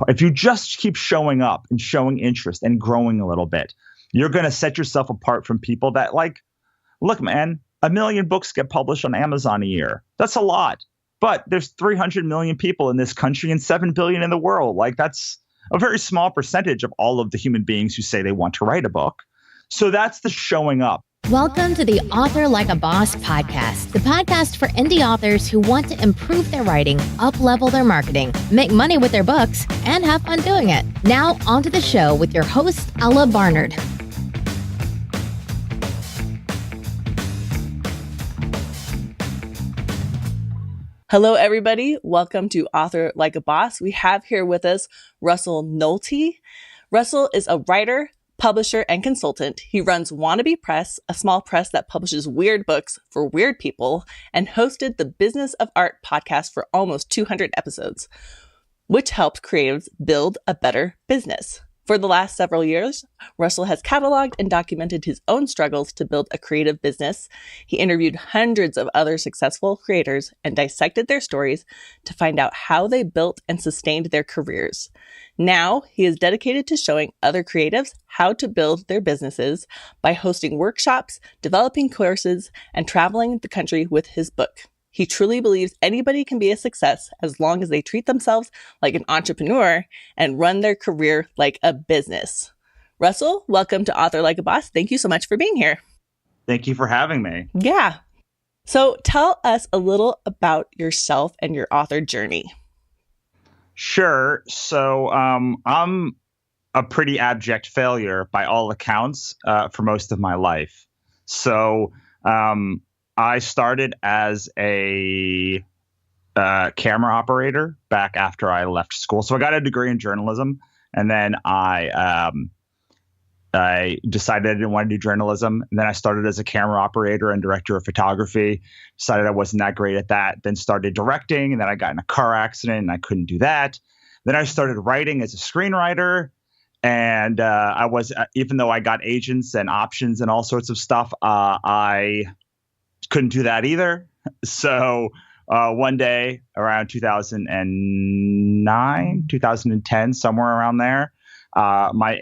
if you just keep showing up and showing interest and growing a little bit, you're going to set yourself apart from people that look, man, 1 million books get published on Amazon a year. That's a lot. But there's 300 million people in this country and 7 billion in the world. That's a very small percentage of all of the human beings who say they want to write a book. So that's the showing up. Welcome to the Author Like a Boss podcast, the podcast for indie authors who want to improve their writing, up-level their marketing, make money with their books, and have fun doing it. Now, onto the show with your host, Ella Barnard. Hello, everybody. Welcome to Author Like a Boss. We have here with us Russell Nohelty. Russell is a writer, publisher, and consultant. He runs Wannabe Press, a small press that publishes weird books for weird people, and hosted the Business of Art podcast for almost 200 episodes, which helps creatives build a better business. For the last several years, Russell has cataloged and documented his own struggles to build a creative business. He interviewed hundreds of other successful creators and dissected their stories to find out how they built and sustained their careers. Now, he is dedicated to showing other creatives how to build their businesses by hosting workshops, developing courses, and traveling the country with his book. He truly believes anybody can be a success as long as they treat themselves like an entrepreneur and run their career like a business. Russell, welcome to Author Like a Boss. Thank you so much for being here. Thank you for having me. Yeah. So tell us a little about yourself and your author journey. Sure. So I'm a pretty abject failure by all accounts for most of my life. So I started as a camera operator back after I left school. So I got a degree in journalism, and then I decided I didn't want to do journalism. And then I started as a camera operator and director of photography, decided I wasn't that great at that, then started directing, and then I got in a car accident and I couldn't do that. Then I started writing as a screenwriter. And I was, even though I got agents and options and all sorts of stuff, I couldn't do that either. So one day around 2009, 2010, somewhere around there, my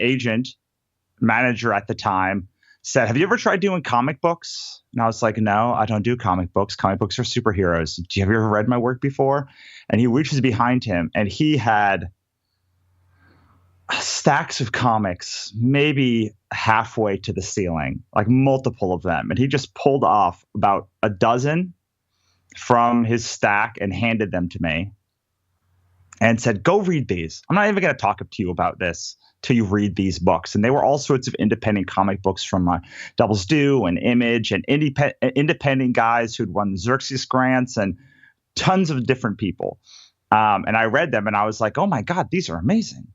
manager at the time said, "Have you ever tried doing comic books?" And I was like, "No, I don't do comic books. Comic books are superheroes. Have you ever read my work before?" And he reaches behind him and he had stacks of comics, maybe halfway to the ceiling, like multiple of them. And he just pulled off about a dozen from his stack and handed them to me and said, "Go read these. I'm not even going to talk to you about this till you read these books." And they were all sorts of independent comic books from Devil's Due and Image and independent guys who'd won Xerxes grants and tons of different people. And I read them and I was like, "Oh my God, these are amazing."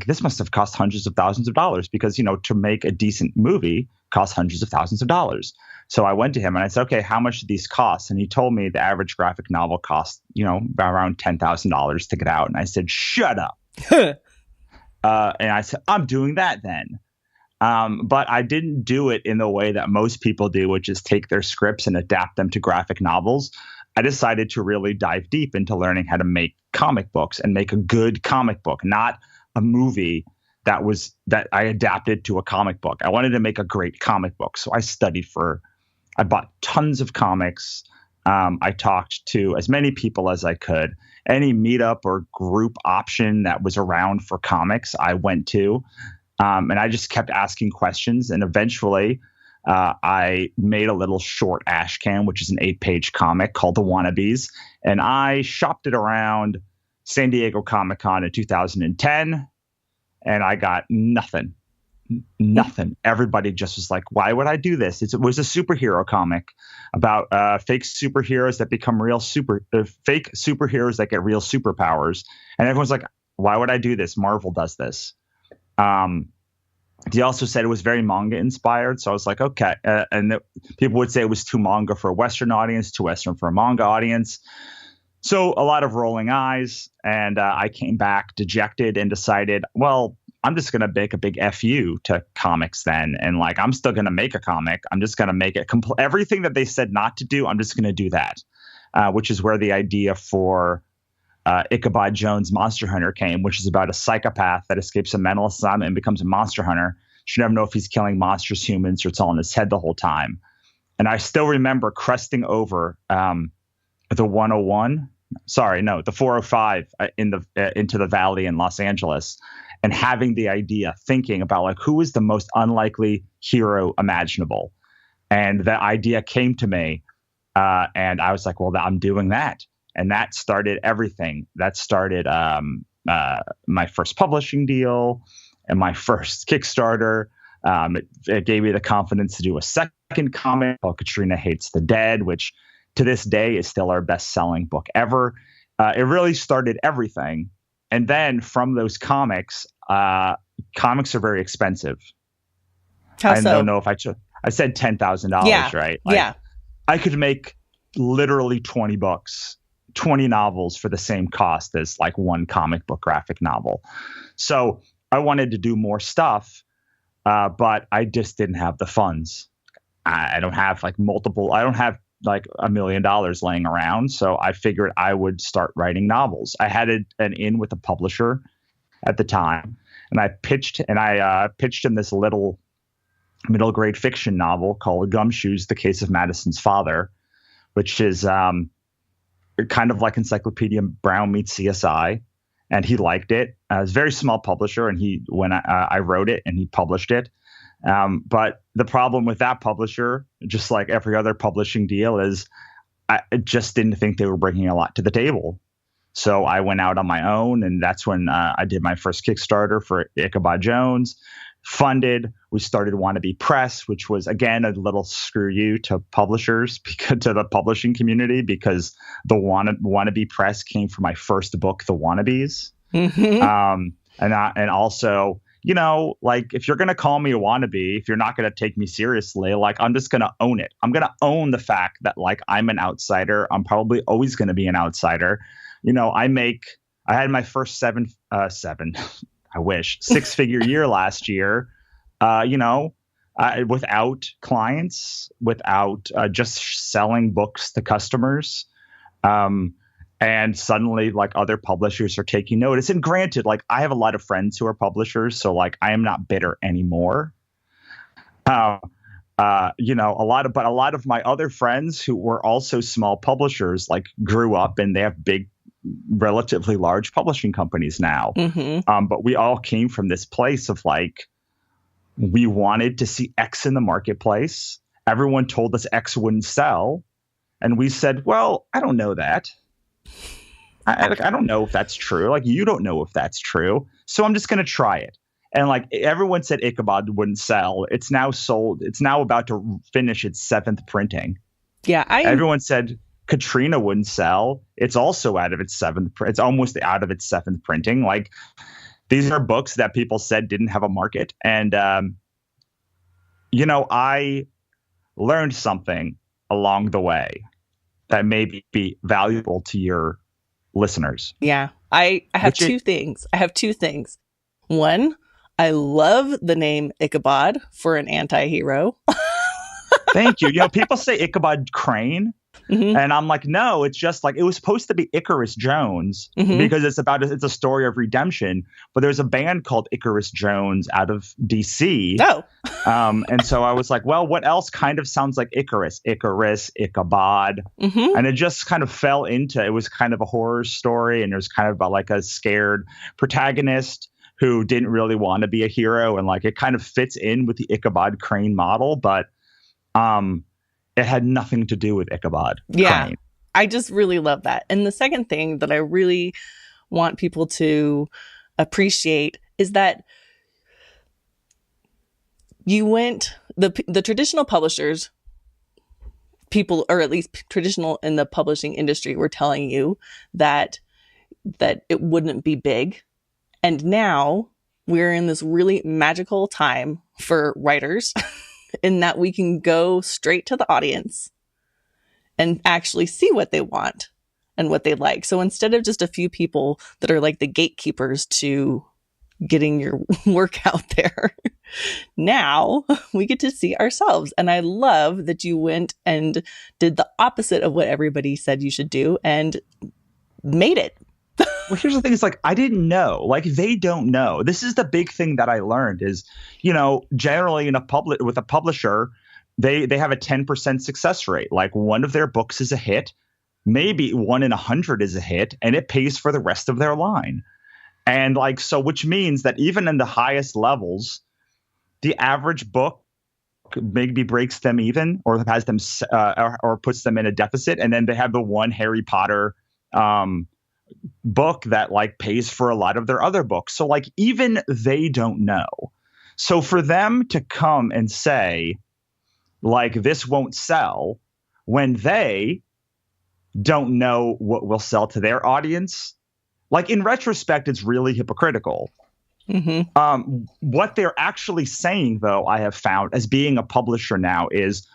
This must have cost hundreds of thousands of dollars because, to make a decent movie costs hundreds of thousands of dollars. So I went to him and I said, "Okay, how much do these cost?" And he told me the average graphic novel cost, around $10,000 to get out. And I said, "Shut up." And I said, "I'm doing that then." But I didn't do it in the way that most people do, which is take their scripts and adapt them to graphic novels. I decided to really dive deep into learning how to make comic books and make a good comic book, not a movie that I adapted to a comic book. I wanted to make a great comic book. So I bought tons of comics. I talked to as many people as I could. Any meetup or group option that was around for comics, I went to. And I just kept asking questions. And eventually, I made a little short ash can, which is an 8-page comic called The Wannabes. And I shopped it around San Diego Comic-Con in 2010. And I got nothing. Everybody just was like, "Why would I do this?" It was a superhero comic about fake superheroes that become fake superheroes that get real superpowers. And everyone's like, "Why would I do this? Marvel does this." He also said it was very manga inspired. So I was like, okay. People would say it was too manga for a Western audience, too Western for a manga audience. So a lot of rolling eyes. And I came back dejected and decided, well, I'm just going to make a big FU to comics then. And I'm still going to make a comic. I'm just going to make it everything that they said not to do. I'm just going to do that, which is where the idea for Ichabod Jones Monster Hunter came, which is about a psychopath that escapes a mental asylum and becomes a monster hunter. You never know if he's killing monsters, humans, or it's all in his head the whole time. And I still remember cresting over the 101. Sorry, no, the 405 into the valley in Los Angeles, and having the idea, thinking about like who is the most unlikely hero imaginable. And that idea came to me, and I was like, well, I'm doing that. And that started everything. That started my first publishing deal and my first Kickstarter. It gave me the confidence to do a second comic called Katrina Hates the Dead, which to this day is still our best-selling book ever. It really started everything. And then from those comics are very expensive. How so? I don't know if I said $10,000, right? Like, yeah. I could make literally 20 books, 20 novels for the same cost as like one comic book graphic novel. So I wanted to do more stuff, but I just didn't have the funds. I don't have like I don't have like $1 million laying around. So I figured I would start writing novels. I had an in with a publisher at the time, and I pitched him this little middle grade fiction novel called Gumshoes, The Case of Madison's Father, which is kind of like Encyclopedia Brown meets CSI. And he liked it. It's a very small publisher, and when I wrote it and he published it. But the problem with that publisher, just like every other publishing deal, is I just didn't think they were bringing a lot to the table. So I went out on my own, and that's when I did my first Kickstarter for Ichabod Jones. Funded. We started Wannabe Press, which was, again, a little screw you to publishers, to the publishing community, because the Wannabe Press came from my first book, The Wannabes. Mm-hmm. And also, like, if you're going to call me a wannabe, if you're not going to take me seriously, like, I'm just going to own it. I'm going to own the fact that, like, I'm an outsider. I'm probably always going to be an outsider. I had my first six-figure year last year, without clients, without just selling books to customers. And suddenly, like, other publishers are taking notice. And granted, like, I have a lot of friends who are publishers, so like I am not bitter anymore. A lot of my other friends who were also small publishers, like, grew up and they have big, relatively large publishing companies now. Mm-hmm. But we all came from this place of like, we wanted to see X in the marketplace. Everyone told us X wouldn't sell. And we said, well, I don't know that. I don't know if that's true. Like, you don't know if that's true. So I'm just going to try it. And like, everyone said Ichabod wouldn't sell. It's now sold. It's now about to finish its 7th printing. Yeah. Everyone said Katrina wouldn't sell. It's also out of its 7th. It's almost out of its 7th printing. Like, these are books that people said didn't have a market. And, I learned something along the way that may be valuable to your listeners. Yeah. I have two things. One, I love the name Ichabod for an anti-hero. Thank you. People say Ichabod Crane. Mm-hmm. And I'm like, no, it's just like, it was supposed to be Icarus Jones, mm-hmm. because it's a story of redemption. But there's a band called Icarus Jones out of DC. Oh. And so I was like, well, what else kind of sounds like Icarus, Ichabod. Mm-hmm. And it just kind of fell into, it was kind of a horror story. And it was kind of about like a scared protagonist who didn't really want to be a hero. And like, it kind of fits in with the Ichabod Crane model, but it had nothing to do with Ichabod Crane. I just really love that. And the second thing that I really want people to appreciate is that you went, the traditional publishers, people, or at least traditional in the publishing industry, were telling you that it wouldn't be big. And now we're in this really magical time for writers in that we can go straight to the audience and actually see what they want and what they like. So instead of just a few people that are like the gatekeepers to getting your work out there, now we get to see ourselves. And I love that you went and did the opposite of what everybody said you should do and made it. Well, here's the thing. It's like, I didn't know. Like, they don't know. This is the big thing that I learned is, generally with a publisher, they have a 10% success rate. Like, one of their books is a hit, maybe 1 in 100 is a hit, and it pays for the rest of their line. And like, so, which means that even in the highest levels, the average book maybe breaks them even, or has them, or puts them in a deficit. And then they have the one Harry Potter, book that like pays for a lot of their other books. So like, even they don't know. So for them to come and say like, this won't sell, when they don't know what will sell to their audience, like, in retrospect, it's really hypocritical. Mm-hmm. What they're actually saying, though, I have found as being a publisher now, is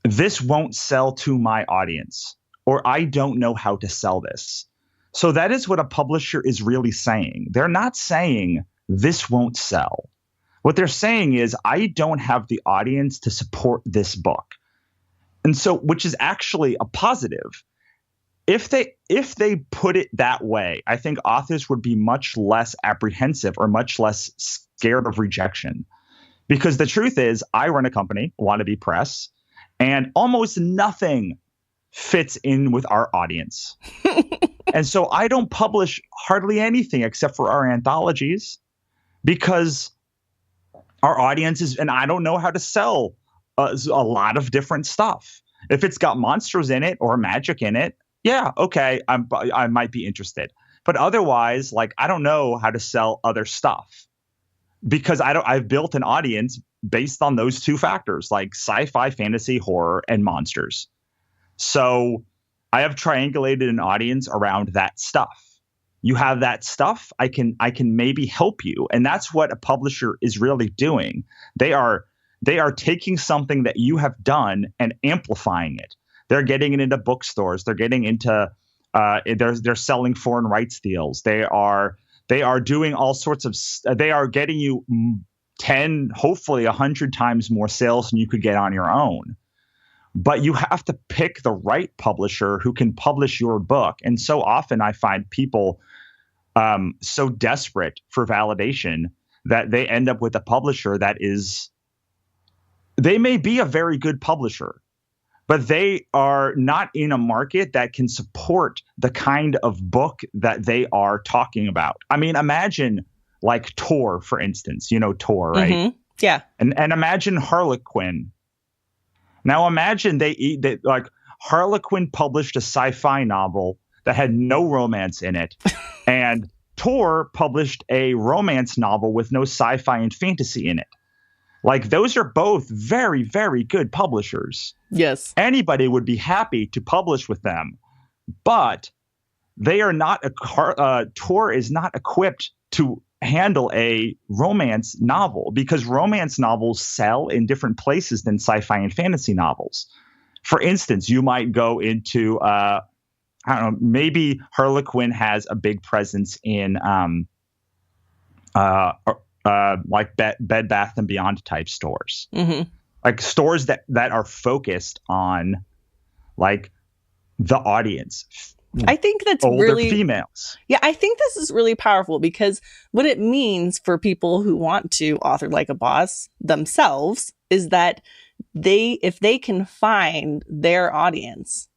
this won't sell to my audience, or I don't know how to sell this. So that is what a publisher is really saying. They're not saying this won't sell. What they're saying is, I don't have the audience to support this book. And so, which is actually a positive. If they put it that way, I think authors would be much less apprehensive or much less scared of rejection. Because the truth is, I run a company, Wannabe Press, and almost nothing fits in with our audience. And so I don't publish hardly anything except for our anthologies, because our audience is, and I don't know how to sell a lot of different stuff. If it's got monsters in it or magic in it, yeah, okay, I might be interested. But otherwise, like, I don't know how to sell other stuff, because I've built an audience based on those two factors, like sci-fi, fantasy, horror, and monsters. So I have triangulated an audience around that stuff. You have that stuff, I can maybe help you. And that's what a publisher is really doing. They are taking something that you have done and amplifying it. They're getting it into bookstores. They're getting into they're selling foreign rights deals. They are doing all sorts of. They are getting you 10, hopefully 100 times more sales than you could get on your own. But you have to pick the right publisher who can publish your book. And so often I find people so desperate for validation that they end up with a publisher that is. They may be a very good publisher, but they are not in a market that can support the kind of book that they are talking about. I mean, imagine like Tor, for instance. You know Tor, right? Mm-hmm. Yeah. And imagine Harlequin. Now imagine like Harlequin published a sci-fi novel that had no romance in it, and Tor published a romance novel with no sci-fi and fantasy in it. Like, those are both very, very good publishers. Yes. Anybody would be happy to publish with them, but they are not Tor is not equipped to handle a romance novel, because romance novels sell in different places than sci-fi and fantasy novels. For instance, you might go into I don't know, maybe Harlequin has a big presence in like Bed Bath and Beyond type stores, mm-hmm. like stores that are focused on like the audience. I think that's older really females. Yeah, I think this is really powerful, because what it means for people who want to author like a boss themselves is that if they can find their audience,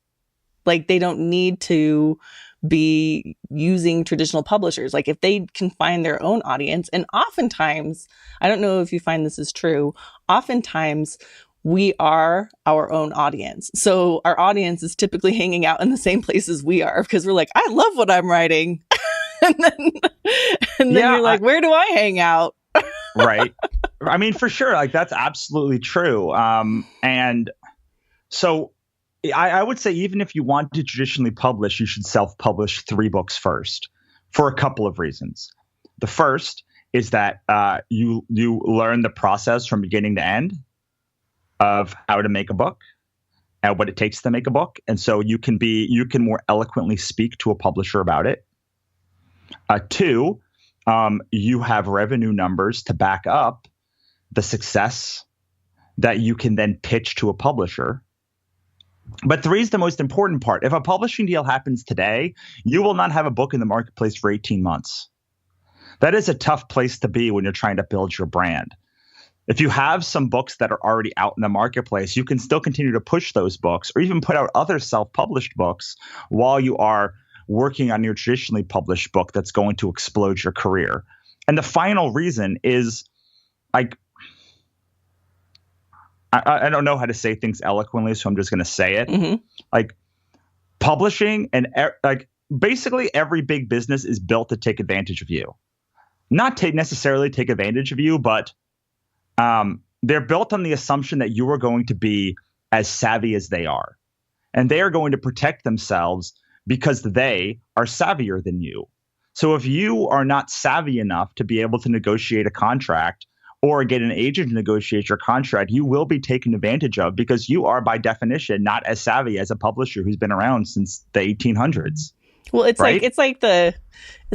like, they don't need to be using traditional publishers. Like, if they can find their own audience, and oftentimes, I don't know if you find this is true, oftentimes we are our own audience. So our audience is typically hanging out in the same places we are, because we're like, I love what I'm writing. and then you're like, where do I hang out? Right. I mean, for sure. Like, that's absolutely true. And so I would say, even if you want to traditionally publish, you should self-publish 3 books first, for a couple of reasons. The first is that you learn the process from beginning to end of how to make a book and what it takes to make a book. And so you can more eloquently speak to a publisher about it. 2, you have revenue numbers to back up the success that you can then pitch to a publisher. But 3 is the most important part. If a publishing deal happens today, you will not have a book in the marketplace for 18 months. That is a tough place to be when you're trying to build your brand. If you have some books that are already out in the marketplace, you can still continue to push those books or even put out other self-published books while you are working on your traditionally published book that's going to explode your career. And the final reason is, like, I don't know how to say things eloquently, so I'm just going to say it. Mm-hmm. Like, publishing and like basically every big business is built to take advantage of you. Not necessarily take advantage of you, but they're built on the assumption that you are going to be as savvy as they are. And they are going to protect themselves because they are savvier than you. So if you are not savvy enough to be able to negotiate a contract or get an agent to negotiate your contract, you will be taken advantage of because you are, by definition, not as savvy as a publisher who's been around since the 1800s. Well, it's right? It's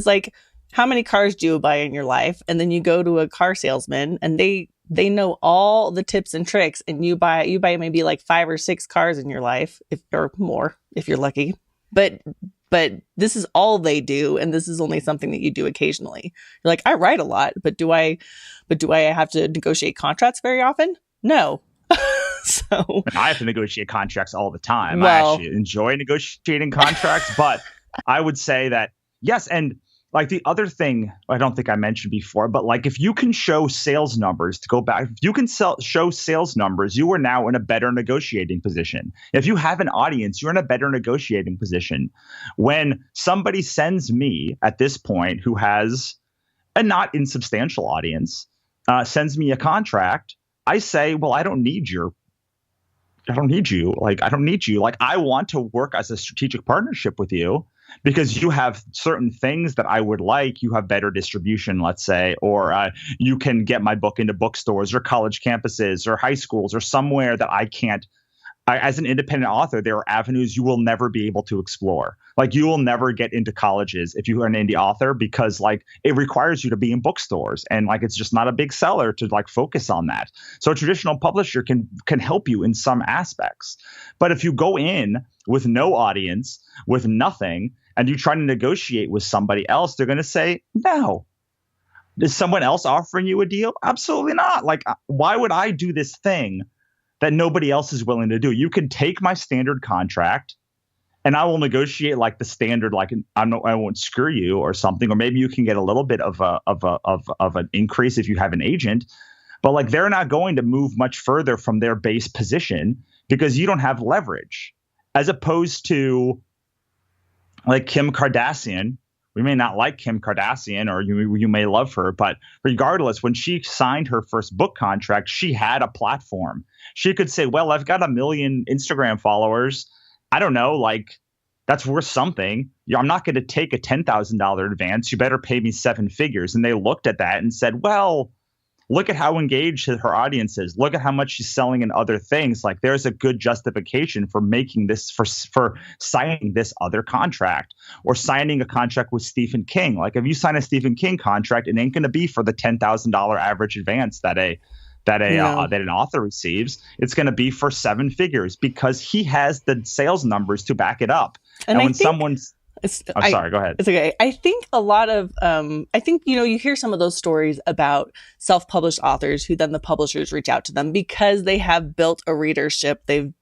like how many cars do you buy in your life, and then you go to a car salesman, and they know all the tips and tricks, and you buy maybe like 5 or 6 cars in your life, or more if you're lucky. But this is all they do, and this is only something that you do occasionally. You're like, I write a lot, but do I have to negotiate contracts very often? No. So I have to negotiate contracts all the time. Well, I actually enjoy negotiating contracts, but I would say that yes. And like the other thing I don't think I mentioned before, but like if you can show sales numbers, to go back, if you can show sales numbers, you are now in a better negotiating position. If you have an audience, you're in a better negotiating position. When somebody sends me at this point, who has a not insubstantial audience, sends me a contract, I say, well, I don't need you. Like, I don't need you. Like, I want to work as a strategic partnership with you because you have certain things that I would like. You have better distribution, let's say, or you can get my book into bookstores or college campuses or high schools or somewhere that I can't. As an independent author, there are avenues you will never be able to explore. Like, you will never get into colleges if you are an indie author because like it requires you to be in bookstores, and like it's just not a big seller to like focus on that. So a traditional publisher can help you in some aspects. But if you go in with no audience, with nothing, and you try to negotiate with somebody else, they're going to say, no. Is someone else offering you a deal? Absolutely not. Like, why would I do this thing that nobody else is willing to do? You can take my standard contract and I will negotiate like the standard, like I won't screw you or something, or maybe you can get a little bit of an increase if you have an agent, but like they're not going to move much further from their base position because you don't have leverage, as opposed to like Kim Kardashian. We may not like Kim Kardashian, or you may love her, but regardless, when she signed her first book contract, she had a platform. She could say, well, I've got 1 million Instagram followers. I don't know, like that's worth something. I'm not going to take a $10,000 advance. You better pay me 7 figures. And they looked at that and said, well, look at how engaged her audience is. Look at how much she's selling in other things. Like, there's a good justification for making this, for signing this other contract, or signing a contract with Stephen King. Like, if you sign a Stephen King contract, it ain't going to be for the $10,000 average advance that an author receives. It's going to be for 7 figures because he has the sales numbers to back it up. And when someone's sorry, go ahead. It's okay. I think a lot of, you hear some of those stories about self-published authors who then the publishers reach out to them because they have built a readership. They've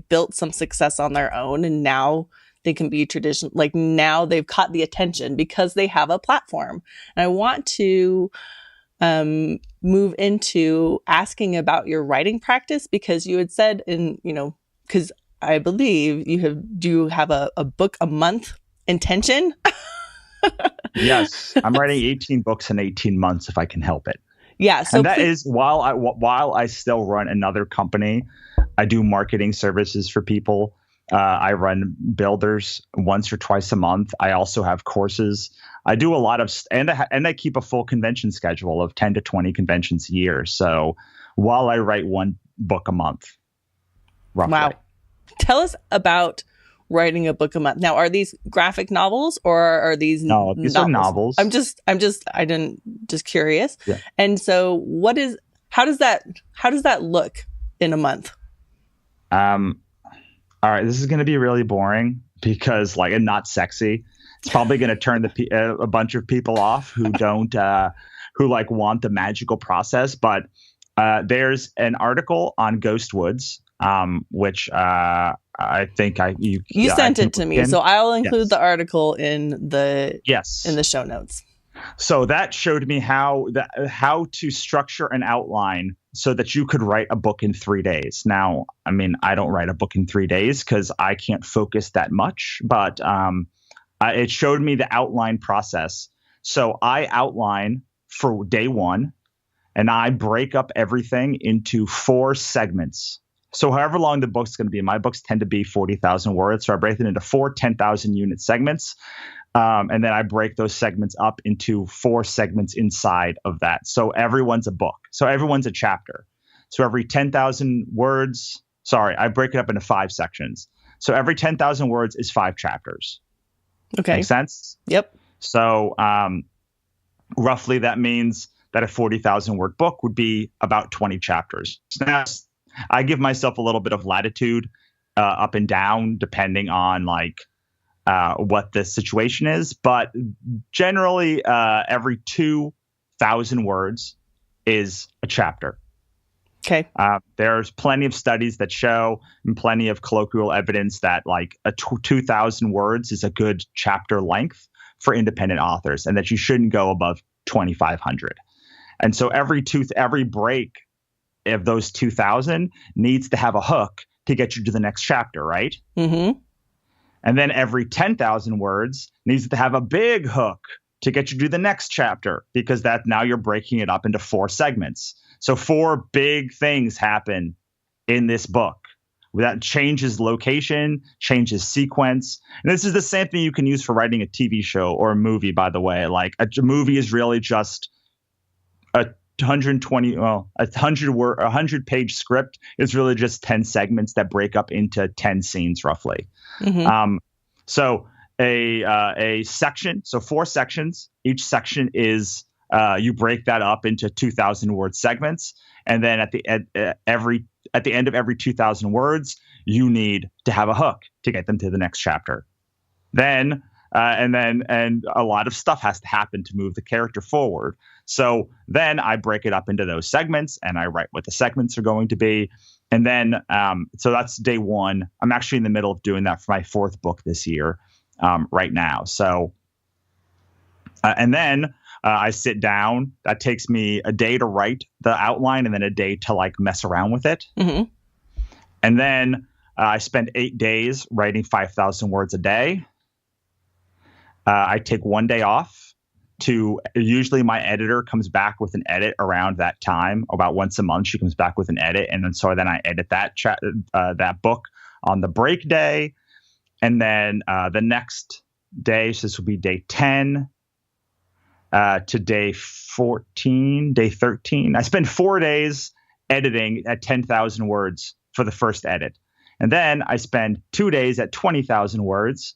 built some success on their own, and now they can be traditional. Like, now they've caught the attention because they have a platform. And I want to move into asking about your writing practice, because you had said because I believe you have a book a month intention. Yes, I'm writing 18 books in 18 months if I can help it. Yeah, so and that is while I still run another company. I do marketing services for people. I run builders once or twice a month. I also have courses. I do a lot of and I keep a full convention schedule of 10 to 20 conventions a year. So while I write 1 book a month, roughly. Wow. Tell us about writing a book a month. Now, are these graphic novels or are these these are novels. I'm just curious. Yeah. And so how does that look in a month? All right, this is going to be really boring because, like, and not sexy. It's probably going to turn a bunch of people off who don't, who like want the magical process. But there's an article on Ghost Woods, which I think you sent it to me, so I'll include the article in the in the show notes. So that showed me how to structure an outline so that you could write a book in 3 days. Now, I mean, I don't write a book in 3 days because I can't focus that much, but it showed me the outline process. So I outline for day one, and I break up everything into 4 segments. So however long the book's going to be, my books tend to be 40,000 words. So I break it into 4 10,000 unit segments. And then I break those segments up into 4 segments inside of that. So everyone's a book. So everyone's a chapter. So every 10,000 words, I break it up into 5 sections. So every 10,000 words is 5 chapters. Okay. Make sense? Yep. So roughly that means that a 40,000 word book would be about 20 chapters. So now I give myself a little bit of latitude up and down depending on what the situation is, but generally every 2,000 words is a chapter. Okay. There's plenty of studies that show and plenty of colloquial evidence that like 2,000 words is a good chapter length for independent authors, and that you shouldn't go above 2,500. And so every break of those 2,000 needs to have a hook to get you to the next chapter, right? Mm-hmm. And then every 10,000 words needs to have a big hook to get you to the next chapter, because now you're breaking it up into 4 segments. So 4 big things happen in this book. That changes location, changes sequence. And this is the same thing you can use for writing a TV show or a movie, by the way. Like a movie is really just a 100 page script is really just 10 segments that break up into 10 scenes roughly. Mm-hmm. So a section, so 4 sections, each section is you break that up into 2,000 word segments. And then at the end of every 2,000 words, you need to have a hook to get them to the next chapter. And a lot of stuff has to happen to move the character forward. So then I break it up into those segments and I write what the segments are going to be. And then, so that's day one. I'm actually in the middle of doing that for my 4th book this year right now. So, and then I sit down. That takes me a day to write the outline and then a day to like mess around with it. Mm-hmm. And then I spend 8 days writing 5,000 words a day. I take 1 day off. Usually my editor comes back with an edit around that time. About once a month, she comes back with an edit. And then I edit that book on the break day. And then the next day, so this will be day 10 to day 14, day 13. I spend 4 days editing at 10,000 words for the first edit. And then I spend 2 days at 20,000 words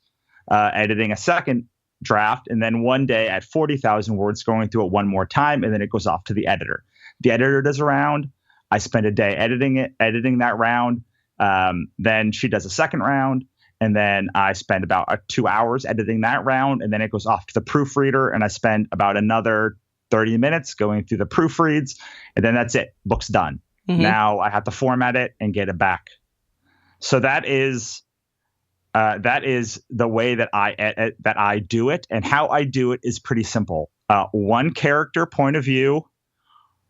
editing a second draft, and then 1 day at 40,000 words going through it one more time, and then it goes off to the editor. The editor does a round. I spend a day editing that round. Then she does a second round, and then I spend about 2 hours editing that round, and then it goes off to the proofreader, and I spend about another 30 minutes going through the proofreads, and then that's it. Book's done. Mm-hmm. Now I have to format it and get it back. So that is the way that I do it, and how I do it is pretty simple. One character point of view,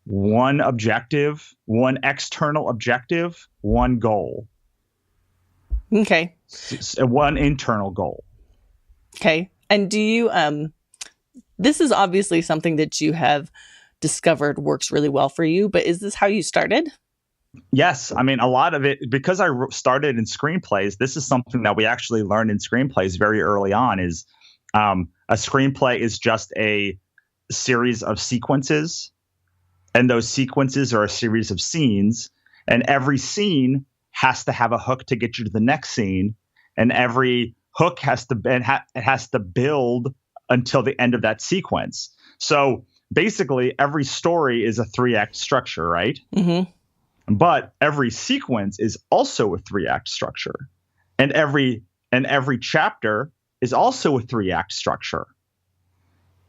one objective, one external objective, one goal. Okay. One internal goal. Okay. And do you this is obviously something that you have discovered works really well for you, but is this how you started? Yes. I mean, a lot of it, because I started in screenplays, this is something that we actually learned in screenplays very early on, is a screenplay is just a series of sequences. And those sequences are a series of scenes. And every scene has to have a hook to get you to the next scene. And every hook has to build until the end of that sequence. So basically, every story is a 3-act structure, right? Mm-hmm. But every sequence is also a 3-act structure. And every chapter is also a 3-act structure.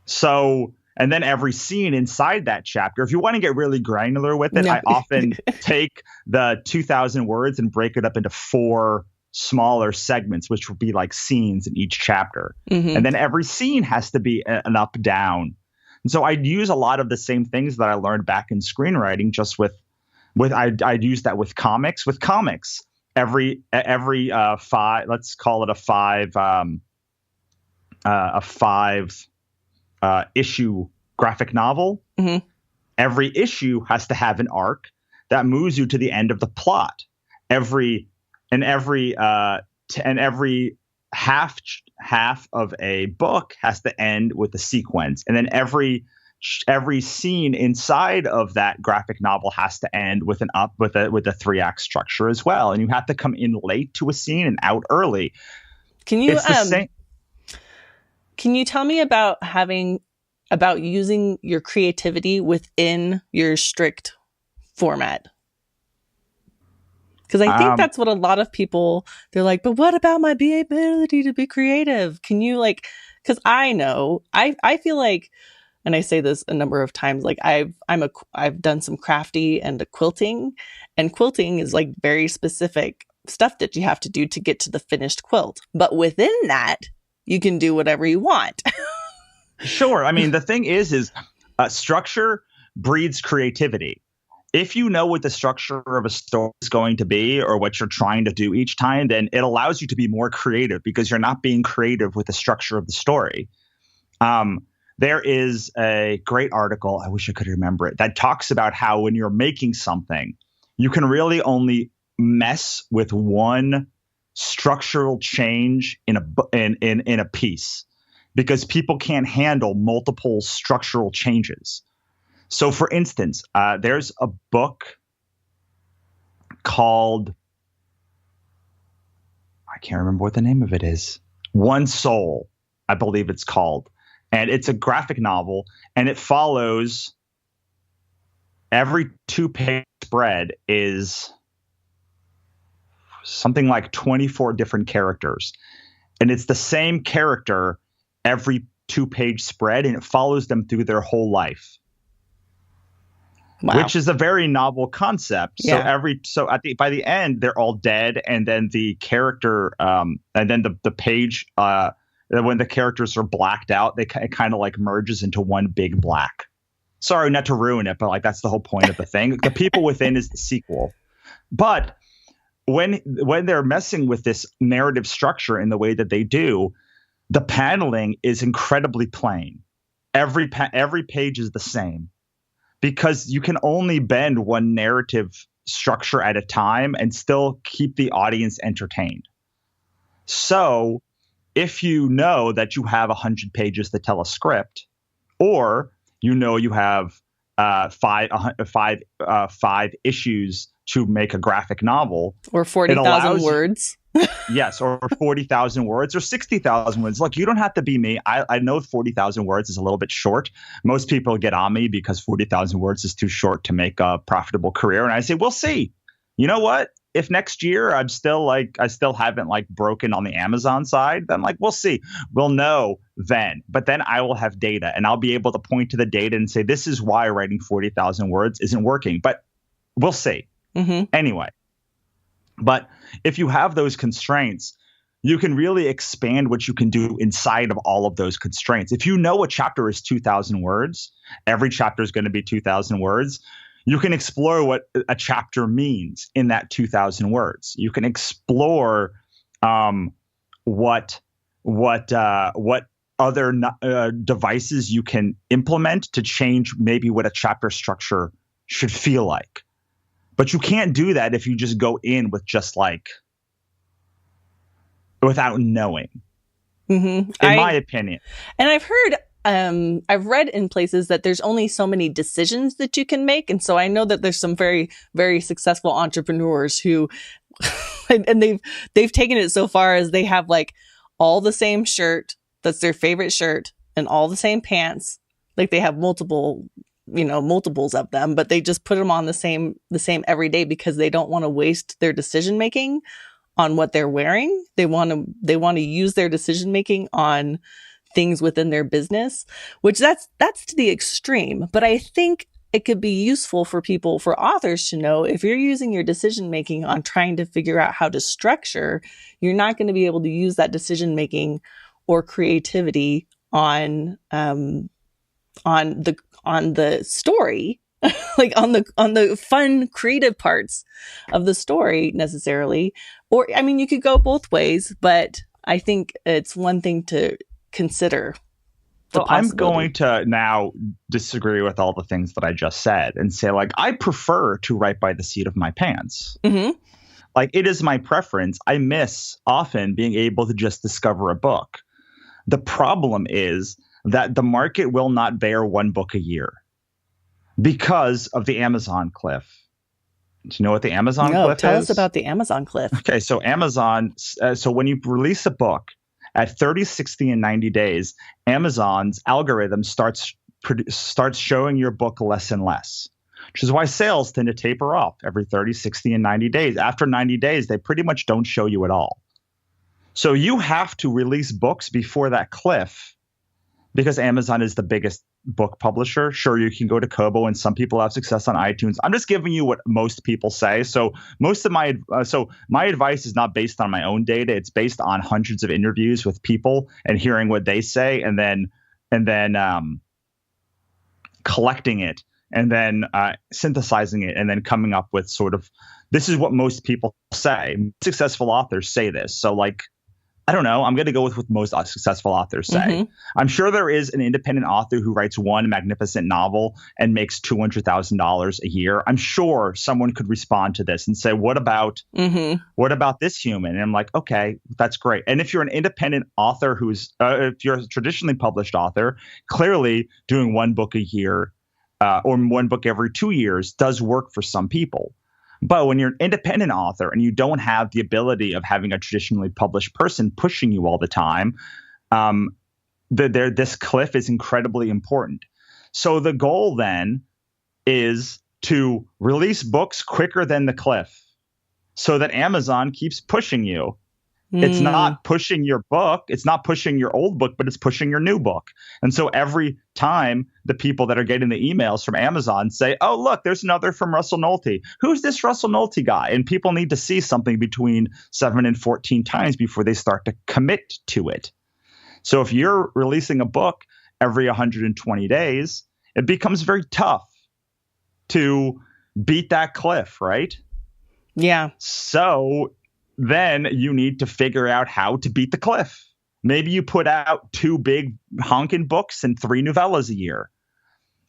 So, and then every scene inside that chapter, if you want to get really granular with it, I often take the 2,000 words and break it up into 4 smaller segments, which would be like scenes in each chapter. And then every scene has to be an up down. And so I'd use a lot of the same things that I learned back in screenwriting, just I'd use that with comics. With comics, every 5, let's call it a 5 issue graphic novel. Every issue has to have an arc that moves you to the end of the plot. Every half of a book has to end with a sequence, and then every scene inside of that graphic novel has to end with a 3-act structure as well. And you have to come in late to a scene and out early. Can you tell me about using your creativity within your strict format? Because I think that's what a lot of people, they're like, but what about my ability to be creative? Can you because I know, I feel like, and I say this a number of times, like I've done some crafty and quilting, and quilting is like very specific stuff that you have to do to get to the finished quilt. But within that, you can do whatever you want. Sure. I mean, the thing is structure breeds creativity. If you know what the structure of a story is going to be or what you're trying to do each time, then it allows you to be more creative because you're not being creative with the structure of the story. There is a great article, I wish I could remember it, that talks about how when you're making something, you can really only mess with one structural change in a piece because people can't handle multiple structural changes. So, for instance, there's a book called, I can't remember what the name of it is. One Soul, I believe it's called. And it's a graphic novel, and it follows every 2-page spread is something like 24 different characters. And it's the same character every 2-page spread, and it follows them through their whole life. Wow. Which is a very novel concept. Yeah. By the end, they're all dead, and then the character, and then the page, when the characters are blacked out, it kind of like merges into one big black. Sorry, not to ruin it, but like that's the whole point of the thing. The people within is the sequel. But when they're messing with this narrative structure in the way that they do, the paneling is incredibly plain. Every page is the same because you can only bend one narrative structure at a time and still keep the audience entertained. So if you know that you have 100 pages to tell a script, or you have 5 issues to make a graphic novel, or 40,000 words, yes, or 40,000 words, or 60,000 words. Look, you don't have to be me. I know 40,000 words is a little bit short. Most people get on me because 40,000 words is too short to make a profitable career, and I say, we'll see. You know what? If next year I still haven't broken on the Amazon side, then we'll see. We'll know then. But then I will have data, and I'll be able to point to the data and say, this is why writing 40,000 words isn't working. But we'll see. Anyway. But if you have those constraints, you can really expand what you can do inside of all of those constraints. If you know a chapter is 2,000 words, every chapter is going to be 2,000 words. You can explore what a chapter means in that 2,000 words. You can explore what other devices you can implement to change maybe what a chapter structure should feel like. But you can't do that if you just go in with just without knowing, in my opinion. And I've heard, I've read in places that there's only so many decisions that you can make. And so I know that there's some very, very successful entrepreneurs who, and they've taken it so far as they have all the same shirt. That's their favorite shirt, and all the same pants. They have multiples of them, but they just put them on the same every day because they don't want to waste their decision making on what they're wearing. They want to use their decision making on things within their business, which that's to the extreme. But I think it could be useful for authors to know, if you're using your decision making on trying to figure out how to structure, you're not going to be able to use that decision making or creativity on the story, like on the fun creative parts of the story necessarily. Or, I mean, you could go both ways, but I think it's one thing to consider. Well, I'm going to now disagree with all the things that I just said and say, like, I prefer to write by the seat of my pants. Mm-hmm. Like, it is my preference. I miss often being able to just discover a book. The problem is that the market will not bear one book a year because of the Amazon cliff. Do you know what the Amazon cliff is? Tell us about the Amazon cliff. Okay, so Amazon, so when you release a book, at 30, 60, and 90 days, Amazon's algorithm starts showing your book less and less, which is why sales tend to taper off every 30, 60, and 90 days. After 90 days, they pretty much don't show you at all. So you have to release books before that cliff because Amazon is the biggest book publisher. Sure, you can go to Kobo, and some people have success on iTunes. I'm just giving you what most people say. So most of my advice is not based on my own data. It's based on hundreds of interviews with people and hearing what they say, and then collecting it, and then synthesizing it, and then coming up with sort of, this is what most people say. Successful authors say this. So, like, I don't know. I'm going to go with what most successful authors say. Mm-hmm. I'm sure there is an independent author who writes one magnificent novel and makes $200,000 a year. I'm sure someone could respond to this and say, what about this human? And I'm like, okay, that's great. And if you're an independent author if you're a traditionally published author, clearly doing one book a year or one book every 2 years does work for some people. But when you're an independent author and you don't have the ability of having a traditionally published person pushing you all the time, this cliff is incredibly important. So the goal then is to release books quicker than the cliff so that Amazon keeps pushing you. It's not pushing your book. It's not pushing your old book, but it's pushing your new book. And so every time the people that are getting the emails from Amazon say, oh, look, there's another from Russell Nohelty. Who's this Russell Nohelty guy? And people need to see something between 7 and 14 times before they start to commit to it. So if you're releasing a book every 120 days, it becomes very tough to beat that cliff, right? Yeah. So then you need to figure out how to beat the cliff. Maybe you put out 2 big honking books and 3 novellas a year.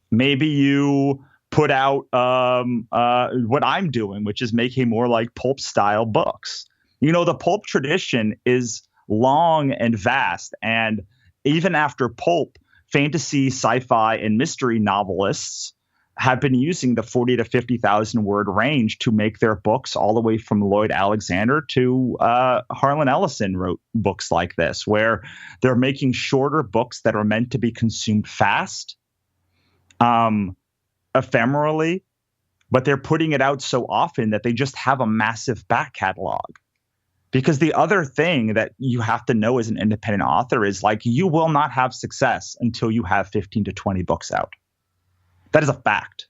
Maybe you put out what I'm doing, which is making more like pulp style books. You know, the pulp tradition is long and vast. And even after pulp, fantasy, sci-fi, and mystery novelists have been using the 40 to 50,000 word range to make their books, all the way from Lloyd Alexander to Harlan Ellison wrote books like this, where they're making shorter books that are meant to be consumed fast, ephemerally, but they're putting it out so often that they just have a massive back catalog. Because the other thing that you have to know as an independent author is, like, you will not have success until you have 15 to 20 books out. That is a fact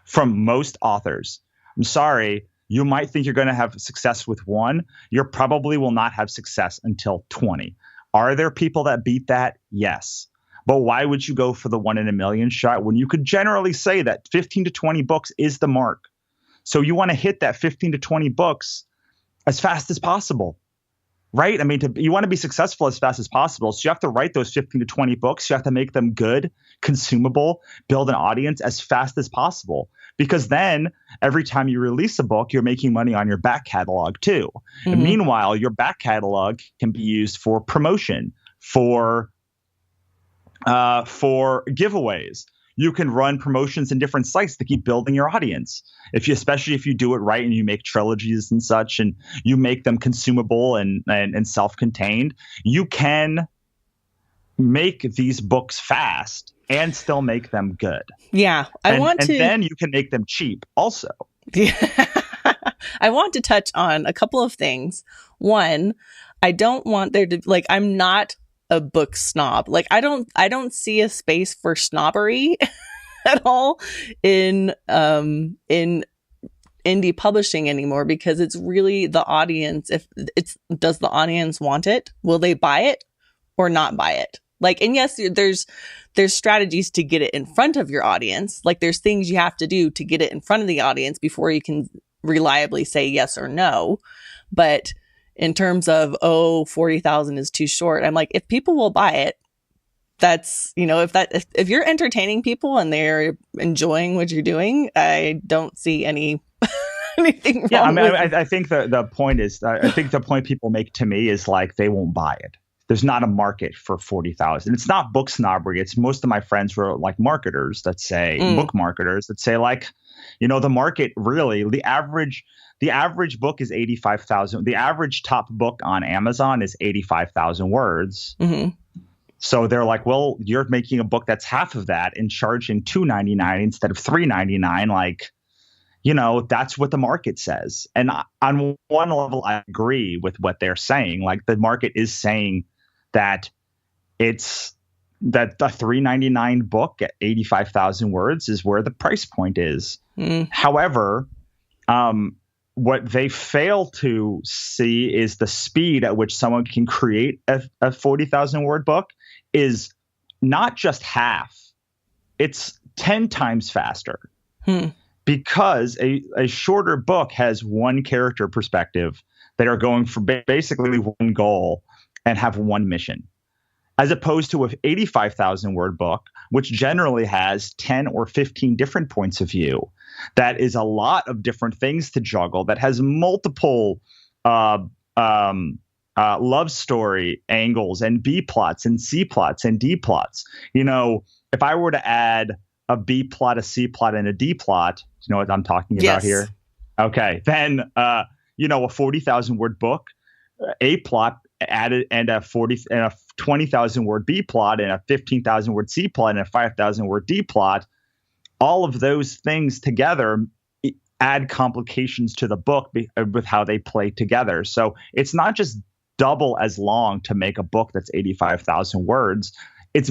from most authors. I'm sorry, you might think you're going to have success with one. You probably will not have success until 20. Are there people that beat that? Yes. But why would you go for the 1 in a million shot when you could generally say that 15 to 20 books is the mark? So you want to hit that 15 to 20 books as fast as possible. Right? I mean, you want to be successful as fast as possible. So you have to write those 15 to 20 books. You have to make them good, consumable, build an audience as fast as possible. Because then every time you release a book, you're making money on your back catalog too. Mm-hmm. And meanwhile, your back catalog can be used for promotion, for giveaways. You can run promotions in different sites to keep building your audience. Especially if you do it right and you make trilogies and such, and you make them consumable and self-contained, you can make these books fast and still make them good. Yeah, and then you can make them cheap also. Yeah. I want to touch on a couple of things. One, I don't want there to like I'm not a book snob. Like I don't see a space for snobbery at all in indie publishing anymore, because it's really the audience. If it's does the audience want it? Will they buy it or not buy it? Like, and yes, there's strategies to get it in front of your audience. Like there's things you have to do to get it in front of the audience before you can reliably say yes or no. But in terms of, 40,000 is too short, I'm like, if people will buy it, that's, if you're entertaining people and they're enjoying what you're doing, I don't see anything wrong. Yeah, I mean, I think the point is, I think the point people make to me is like, they won't buy it. There's not a market for 40,000. It's not book snobbery. It's most of my friends who are like marketers that say, book marketers that say like, the market really, the average book is 85,000. The average top book on Amazon is 85,000 words. Mm-hmm. So they're like, well, you're making a book that's half of that and charging $2.99 instead of $3.99. Like, that's what the market says. And on one level, I agree with what they're saying. Like the market is saying that it's that the $3.99 book at 85,000 words is where the price point is. However, what they fail to see is the speed at which someone can create a 40,000 word book is not just half, it's 10 times faster. Because a shorter book has one character perspective that are going for basically one goal and have one mission, as opposed to an 85,000 word book, which generally has 10 or 15 different points of view. That is a lot of different things to juggle, that has multiple love story angles and B plots and C plots and D plots. If I were to add a B plot, a C plot, and a D plot, you know what I'm talking about here? Okay. Then, a 40,000 word book, A plot added, and a 20,000 word B plot, and a 15,000 word C plot, and a 5,000 word D plot. All of those things together add complications to the book with how they play together. So it's not just double as long to make a book that's 85,000 words. It's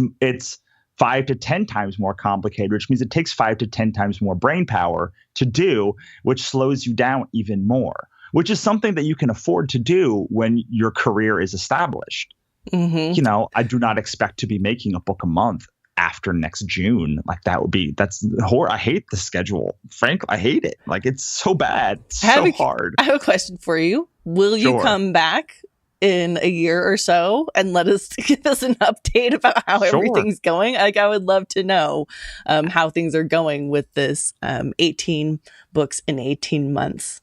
5 to 10 times more complicated, which means it takes 5 to 10 times more brain power to do, which slows you down even more, which is something that you can afford to do when your career is established. Mm-hmm. I do not expect to be making a book a month after next June. Like that's horrible. I hate the schedule. Frankly, I hate it. Like it's so bad. It's so hard. I have a question for you. Will you come back in a year or so and give us an update about how everything's going? Like I would love to know how things are going with this 18 books in 18 months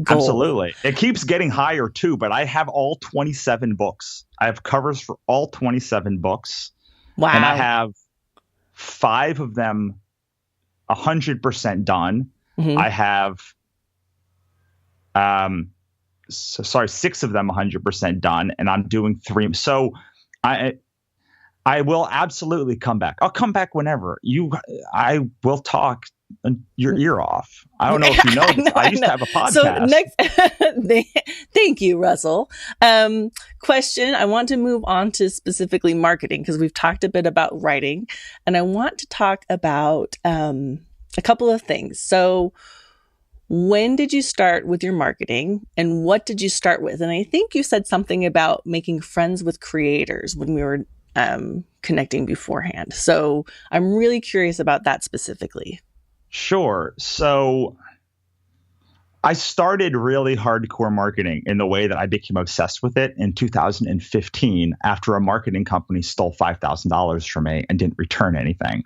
goal. Absolutely. It keeps getting higher too, but I have all 27 books. I have covers for all 27 books. Wow. And I have 5 of them 100% done. Mm-hmm. I have 6 of them 100% done, and I'm doing 3. So I will absolutely come back. I'll come back whenever. I will talk your ear off. I don't know if you know, I used to have a podcast. So thank you, Russell. Question, I want to move on to specifically marketing, because we've talked a bit about writing, and I want to talk about a couple of things. So when did you start with your marketing, and what did you start with? And I think you said something about making friends with creators when we were connecting beforehand. So I'm really curious about that specifically. Sure. So I started really hardcore marketing in the way that I became obsessed with it in 2015 after a marketing company stole $5,000 from me and didn't return anything.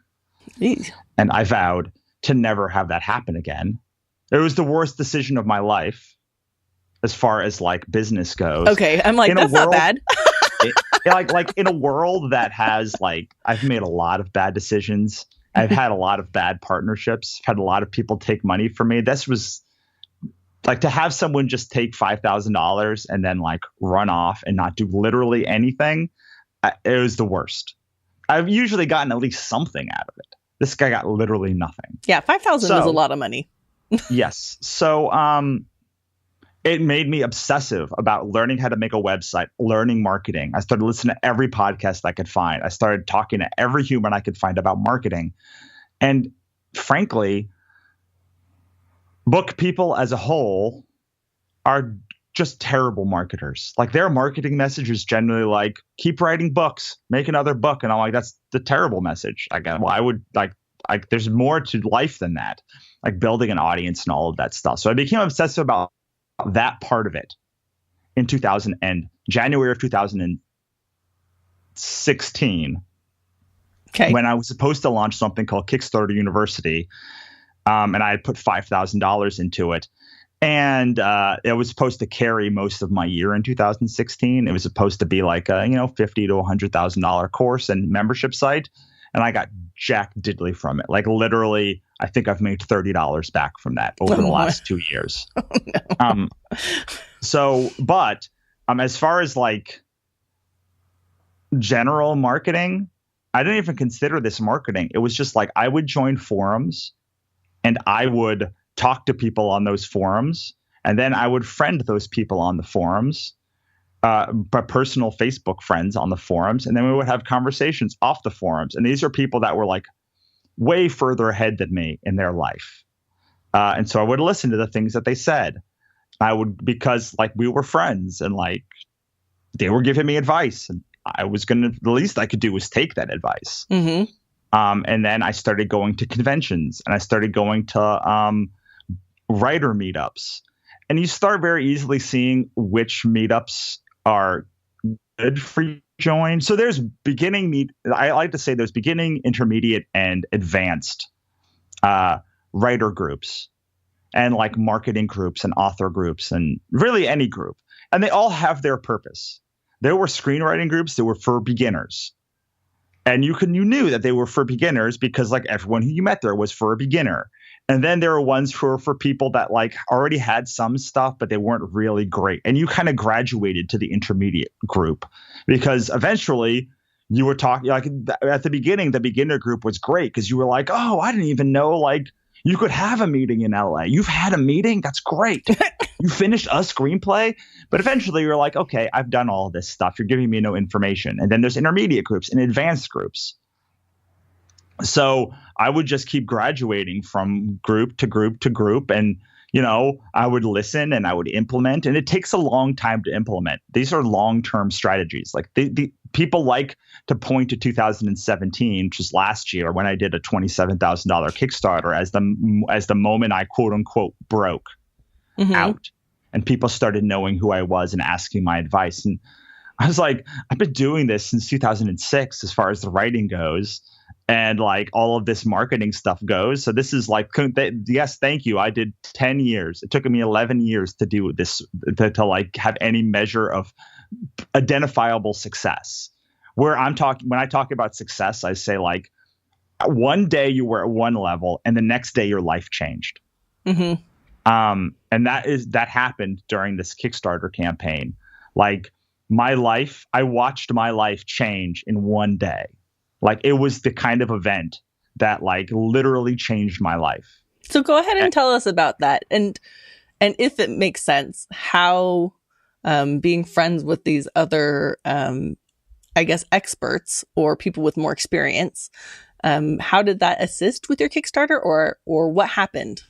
Jeez. And I vowed to never have that happen again. It was the worst decision of my life as far as like business goes. Okay. I'm like, that's not bad. like in a world that has like, I've made a lot of bad decisions. I've had a lot of bad partnerships, had a lot of people take money from me. This was like to have someone just take $5,000 and then like run off and not do literally anything. It was the worst. I've usually gotten at least something out of it. This guy got literally nothing. Yeah. 5,000 is a lot of money. Yes. So it made me obsessive about learning how to make a website, learning marketing. I started listening to every podcast I could find. I started talking to every human I could find about marketing. And frankly, book people as a whole are just terrible marketers. Like, their marketing message is generally like, keep writing books, make another book. And I'm like, that's the terrible message. I would there's more to life than that, like building an audience and all of that stuff. So I became obsessive about that part of it in January of 2016. Okay. When I was supposed to launch something called Kickstarter University. And I had put $5,000 into it. And it was supposed to carry most of my year in 2016. It was supposed to be like a $50,000 to $100,000 course and membership site. And I got jack diddly from it. Like, literally, I think I've made $30 back from that over the last 2 years. Oh, no. But as far as like general marketing, I didn't even consider this marketing. It was just like, I would join forums and I would talk to people on those forums, and then I would friend those people on the forums, but personal Facebook friends on the forums, and then we would have conversations off the forums. And these are people that were like way further ahead than me in their life, and so I would listen to the things that they said. Because like we were friends, and like they were giving me advice, and the least I could do was take that advice. Mm-hmm. And then I started going to conventions, and I started going to writer meetups. And you start very easily seeing which meetups are good for you to join. So there's I like to say there's beginning, intermediate, and advanced writer groups, and like marketing groups and author groups, and really any group. And they all have their purpose. There were screenwriting groups that were for beginners. And you knew that they were for beginners because like everyone who you met there was for a beginner. And then there were ones for people that like already had some stuff, but they weren't really great. And you kind of graduated to the intermediate group, because eventually you were talking like at the beginning, the beginner group was great because you were like, oh, I didn't even know like you could have a meeting in LA. You've had a meeting? That's great. You finished a screenplay? But eventually you're like, okay, I've done all this stuff. You're giving me no information. And then there's intermediate groups and advanced groups. So I would just keep graduating from group to group to group. And, I would listen and I would implement. And it takes a long time to implement. These are long-term strategies. Like the people like to point to 2017, which was last year, when I did a $27,000 Kickstarter as the moment I quote unquote broke out. And people started knowing who I was and asking my advice. And I was like, I've been doing this since 2006 as far as the writing goes. And like all of this marketing stuff goes. So this is like, yes, thank you. I did 10 years. It took me 11 years to do this, to like have any measure of identifiable success. When I talk about success, I say like one day you were at one level and the next day your life changed. Mm-hmm. And that happened during this Kickstarter campaign. Like I watched my life change in one day. Like it was the kind of event that like literally changed my life. So go ahead and tell us about that. And if it makes sense, how being friends with these other, I guess, experts or people with more experience, how did that assist with your Kickstarter or what happened?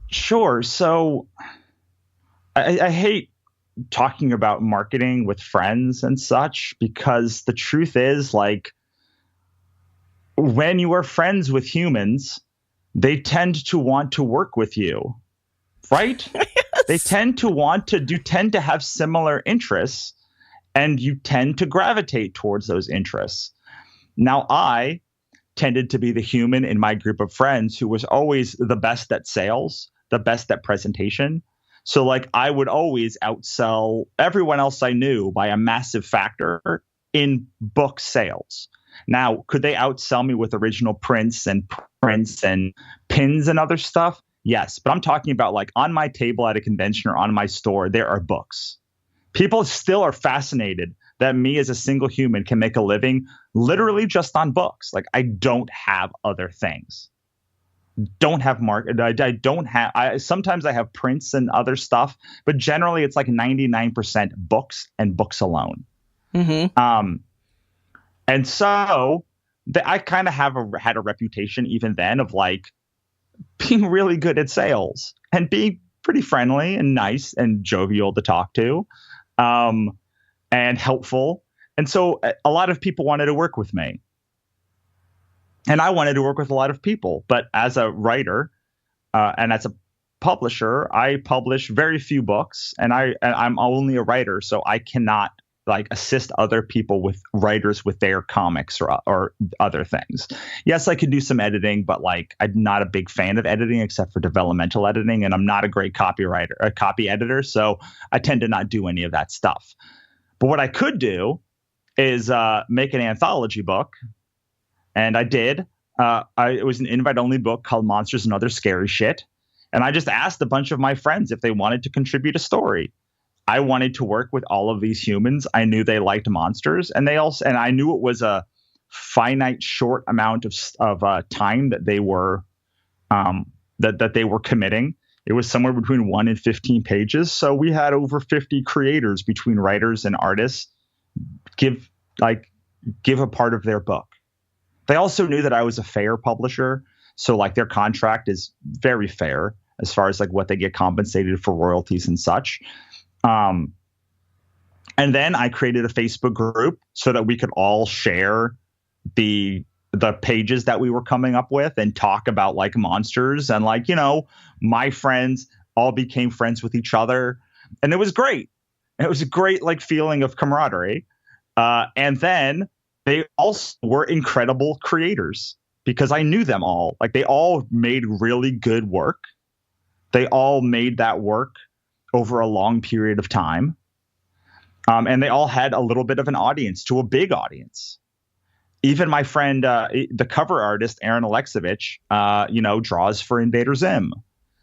Sure. So I hate talking about marketing with friends and such, because the truth is like, when you are friends with humans, they tend to want to work with you, right? Yes. They tend to have similar interests, and you tend to gravitate towards those interests. Now, I tended to be the human in my group of friends who was always the best at sales, the best at presentation. So like I would always outsell everyone else I knew by a massive factor in book sales. Now, could they outsell me with original prints and pins and other stuff? Yes. But I'm talking about like on my table at a convention or on my store, there are books. People still are fascinated that me as a single human can make a living literally just on books. Like I don't have other things. don't have I don't have, sometimes I have prints and other stuff, but generally it's like 99% books and books alone. Mm-hmm. And so I kind of had a reputation even then of like being really good at sales and being pretty friendly and nice and jovial to talk to, and helpful. And so a lot of people wanted to work with me. And I wanted to work with a lot of people. But as a writer and as a publisher, I publish very few books, and I'm only a writer, so I cannot like assist other people with writers with their comics or other things. Yes, I could do some editing, but like I'm not a big fan of editing except for developmental editing, and I'm not a great copy editor, so I tend to not do any of that stuff. But what I could do is make an anthology book, and I did. It was an invite-only book called Monsters and Other Scary Shit, and I just asked a bunch of my friends if they wanted to contribute a story. I wanted to work with all of these humans. I knew they liked monsters, and I knew it was a finite, short amount of time that they were that they were committing. It was somewhere between 1 and 15 pages. So we had over 50 creators between writers and artists give a part of their book. They also knew that I was a fair publisher, so like their contract is very fair as far as like what they get compensated for royalties and such. And then I created a Facebook group so that we could all share the pages that we were coming up with and talk about like monsters, and like, you know, my friends all became friends with each other, and it was great. It was a great like feeling of camaraderie. And then they also were incredible creators because I knew them all. Like they all made really good work. They all made that work over a long period of time. And they all had a little bit of an audience to a big audience. Even my friend, the cover artist, Aaron Alexovich, draws for Invader Zim.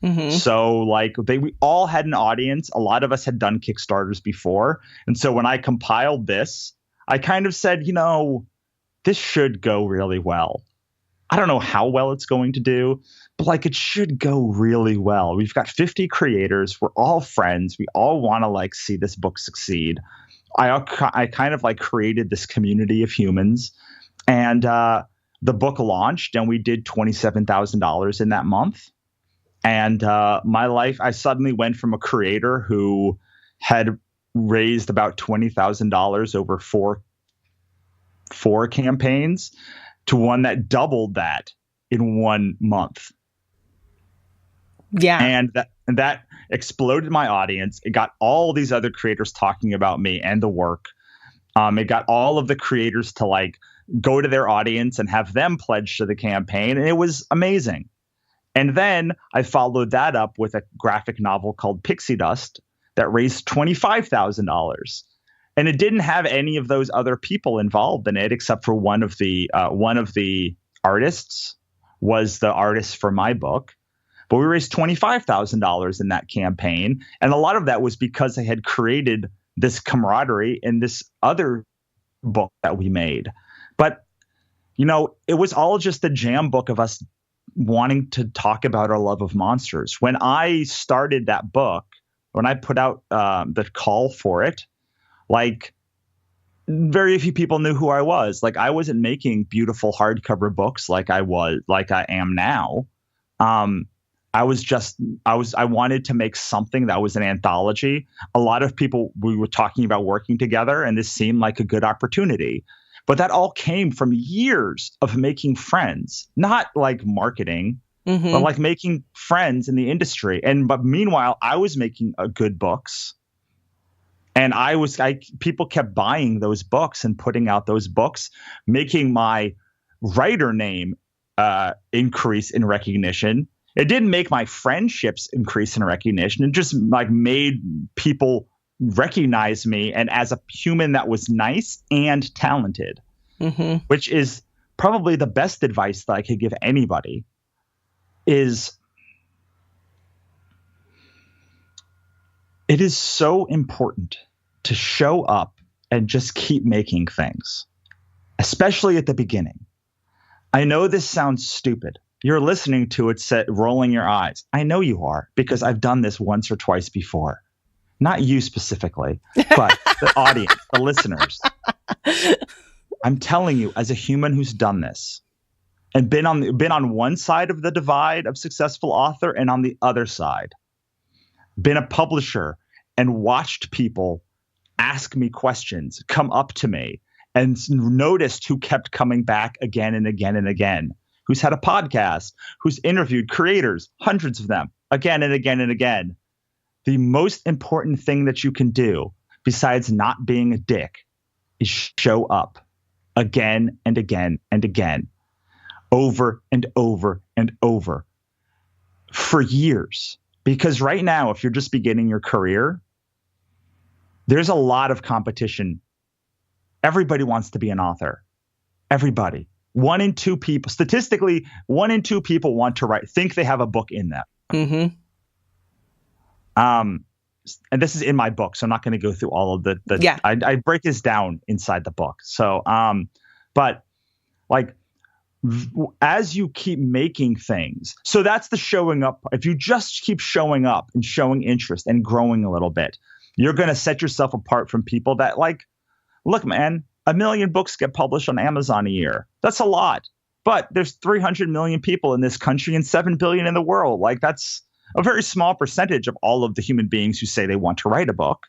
Mm-hmm. So like we all had an audience. A lot of us had done Kickstarters before. And so when I compiled this, I kind of said, you know, this should go really well. I don't know how well it's going to do, but like it should go really well. We've got 50 creators. We're all friends. We all want to like see this book succeed. I kind of like created this community of humans, and the book launched, and we did $27,000 in that month. And my life, I suddenly went from a creator who had raised about $20,000 over four campaigns to one that doubled that in 1 month. Yeah. And that exploded my audience. It got all these other creators talking about me and the work. It got all of the creators to like go to their audience and have them pledge to the campaign. And it was amazing. And then I followed that up with a graphic novel called Pixie Dust that raised $25,000. And it didn't have any of those other people involved in it, except for one of the artists was the artist for my book. But we raised $25,000 in that campaign. And a lot of that was because I had created this camaraderie in this other book that we made. But, you know, it was all just a jam book of us wanting to talk about our love of monsters. When I started that book, when I put out the call for it, like very few people knew who I was. Like I wasn't making beautiful hardcover books like I am now. I wanted to make something that was an anthology. A lot of people, we were talking about working together, and this seemed like a good opportunity. But that all came from years of making friends, not like marketing, mm-hmm. but like making friends in the industry. But meanwhile, I was making good books. And people kept buying those books and putting out those books, making my writer name increase in recognition. It didn't make my friendships increase in recognition. It just like made people recognize me and as a human that was nice and talented, mm-hmm. which is probably the best advice that I could give anybody. It is so important to show up and just keep making things, especially at the beginning. I know this sounds stupid, You're listening to it, rolling your eyes. I know you are, because I've done this once or twice before. Not you specifically, but the audience, the listeners. I'm telling you, as a human who's done this and been on one side of the divide of successful author and on the other side, been a publisher and watched people ask me questions, come up to me, and noticed who kept coming back again and again and again, who's had a podcast, who's interviewed creators, hundreds of them, again and again and again. The most important thing that you can do, besides not being a dick, is show up again and again and again, over and over and over, for years. Because right now, if you're just beginning your career, there's a lot of competition. Everybody wants to be an author. Everybody. Statistically, 1 in 2 people want to write, think they have a book in them. Mm-hmm. And this is in my book, so I'm not going to go through all of I break this down inside the book. So, but like, as you keep making things, so that's the showing up. If you just keep showing up and showing interest and growing a little bit, you're going to set yourself apart from people that, like, look, man, 1 million books get published on Amazon a year. That's a lot, but there's 300 million people in this country and 7 billion in the world. Like, that's a very small percentage of all of the human beings who say they want to write a book.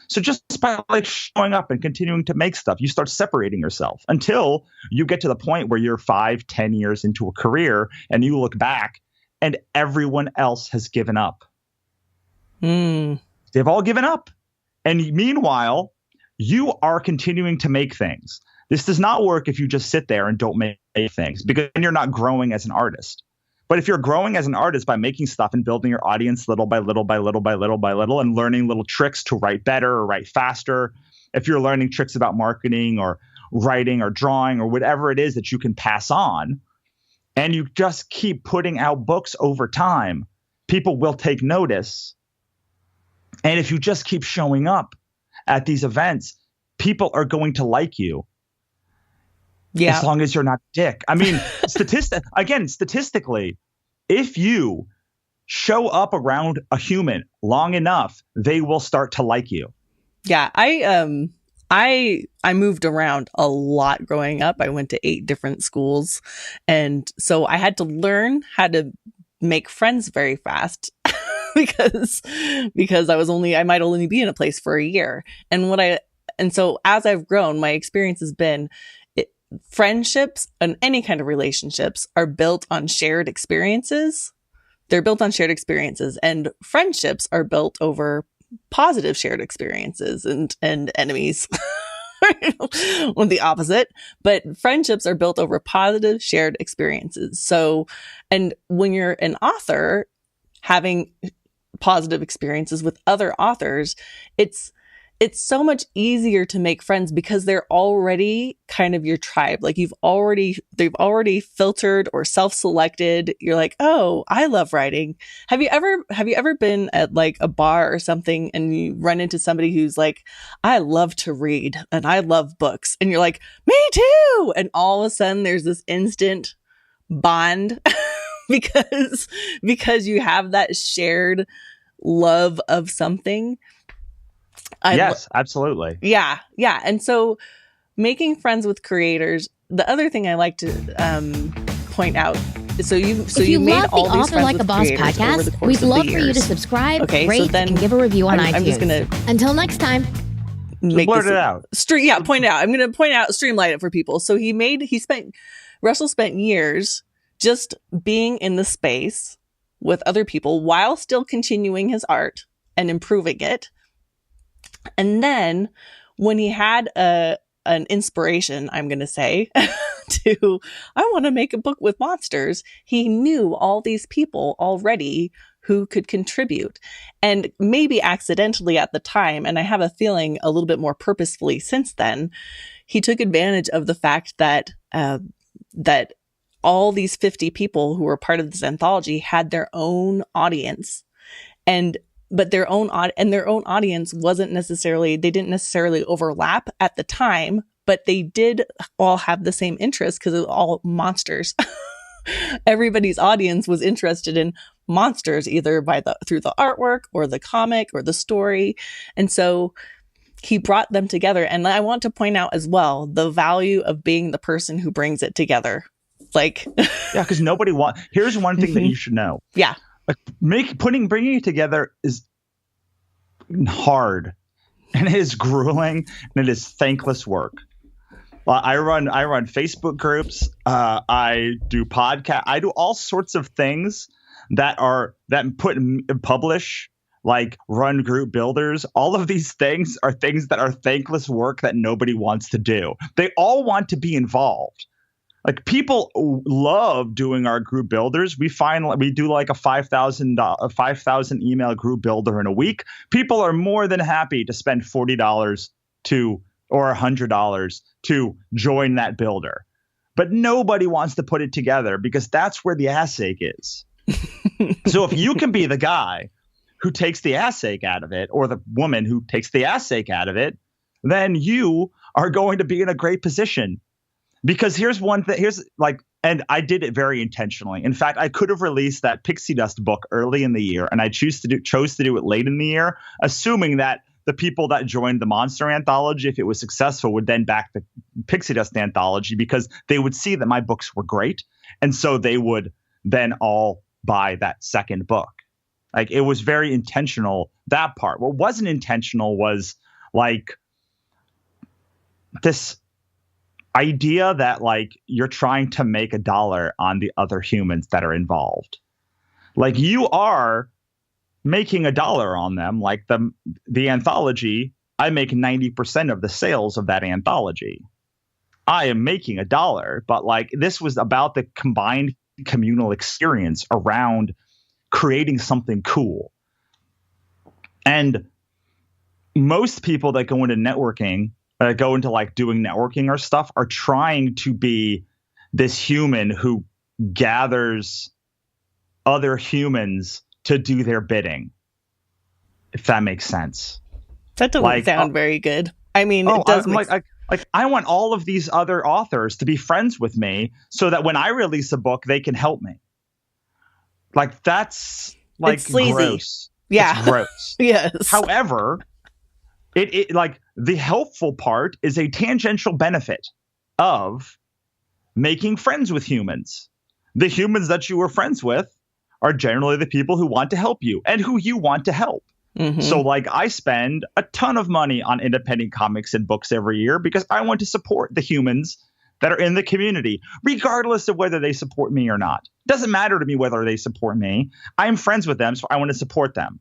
So just by like showing up and continuing to make stuff, you start separating yourself until you get to the point where you're 5-10 years into a career and you look back and everyone else has given up. They've all given up. And meanwhile, you are continuing to make things. This does not work if you just sit there and don't make things, because then you're not growing as an artist. But if you're growing as an artist by making stuff and building your audience little by little by little by little by little and learning little tricks to write better or write faster, if you're learning tricks about marketing or writing or drawing or whatever it is that you can pass on, and you just keep putting out books over time, people will take notice. And if you just keep showing up at these events, people are going to like you. Yeah. As long as you're not a dick. I mean, statistically, if you show up around a human long enough, they will start to like you. Yeah, I moved around a lot growing up. I went to 8 different schools, and so I had to learn how to make friends very fast because I might only be in a place for a year. And so as I've grown, my experience has been friendships and any kind of relationships are built on shared experiences. They're built on shared experiences, and friendships are built over positive shared experiences and enemies. On the opposite, but friendships are built over positive shared experiences. So, and when you're an author having positive experiences with other authors, it's so much easier to make friends because they're already kind of your tribe. Like they've already filtered or self-selected. You're like, oh, I love writing. Have you ever been at like a bar or something and you run into somebody who's like, I love to read and I love books. And you're like, me too. And all of a sudden there's this instant bond because you have that shared love of something. Yes, absolutely. Yeah. And so making friends with creators, the other thing I like to point out, so you made all these friends with creators over the course of the years. We'd love for you to subscribe, rate, and give a review on iTunes. I'm just going to... Until next time. Blurt it out. Point it out. I'm going to point out, streamline it for people. So Russell spent years just being in the space with other people while still continuing his art and improving it. And then when he had an inspiration, I'm going to say, I want to make a book with monsters, he knew all these people already who could contribute. And maybe accidentally at the time, and I have a feeling a little bit more purposefully since then, he took advantage of the fact that that all these 50 people who were part of this anthology had their own audience. But their own audience didn't necessarily overlap at the time, but they did all have the same interests because it was all monsters. everybody's audience was interested in monsters, either through the artwork or the comic or the story. And so he brought them together. And I want to point out as well the value of being the person who brings it together. Like, yeah, because here's one thing that you should know. Yeah. Like bringing it together is hard, and it is grueling, and it is thankless work. I run Facebook groups. I do podcast. I do all sorts of things that publish, like run group builders. All of these things are things that are thankless work that nobody wants to do. They all want to be involved. Like, people love doing our group builders. We do like a 5,000 email group builder in a week. People are more than happy to spend $40 or $100 to join that builder. But nobody wants to put it together because that's where the ass ache is. So if you can be the guy who takes the ass ache out of it, or the woman who takes the ass ache out of it, then you are going to be in a great position. Because here's one thing, and I did it very intentionally. In fact, I could have released that Pixie Dust book early in the year, and I chose to do it late in the year, assuming that the people that joined the Monster Anthology, if it was successful, would then back the Pixie Dust Anthology, because they would see that my books were great. And so they would then all buy that second book. Like, it was very intentional, that part. What wasn't intentional was like this idea that like you're trying to make $1 on the other humans that are involved. Like, you are making $1 on them. Like the anthology, I make 90% of the sales of that anthology. I am making $1, but like, this was about the combined communal experience around creating something cool. And most people that go into networking, go into like doing networking or stuff, are trying to be this human who gathers other humans to do their bidding, if that makes sense. That doesn't sound very good. I mean, it does. I want all of these other authors to be friends with me so that when I release a book, they can help me. Like, that's like it's sleazy. Gross. Yeah. It's gross. Yes. However, it like the helpful part is a tangential benefit of making friends with humans. The humans that you were friends with are generally the people who want to help you and who you want to help. Mm-hmm. So like, I spend a ton of money on independent comics and books every year because I want to support the humans that are in the community, regardless of whether they support me or not. Doesn't matter to me whether they support me. I'm friends with them, so I want to support them.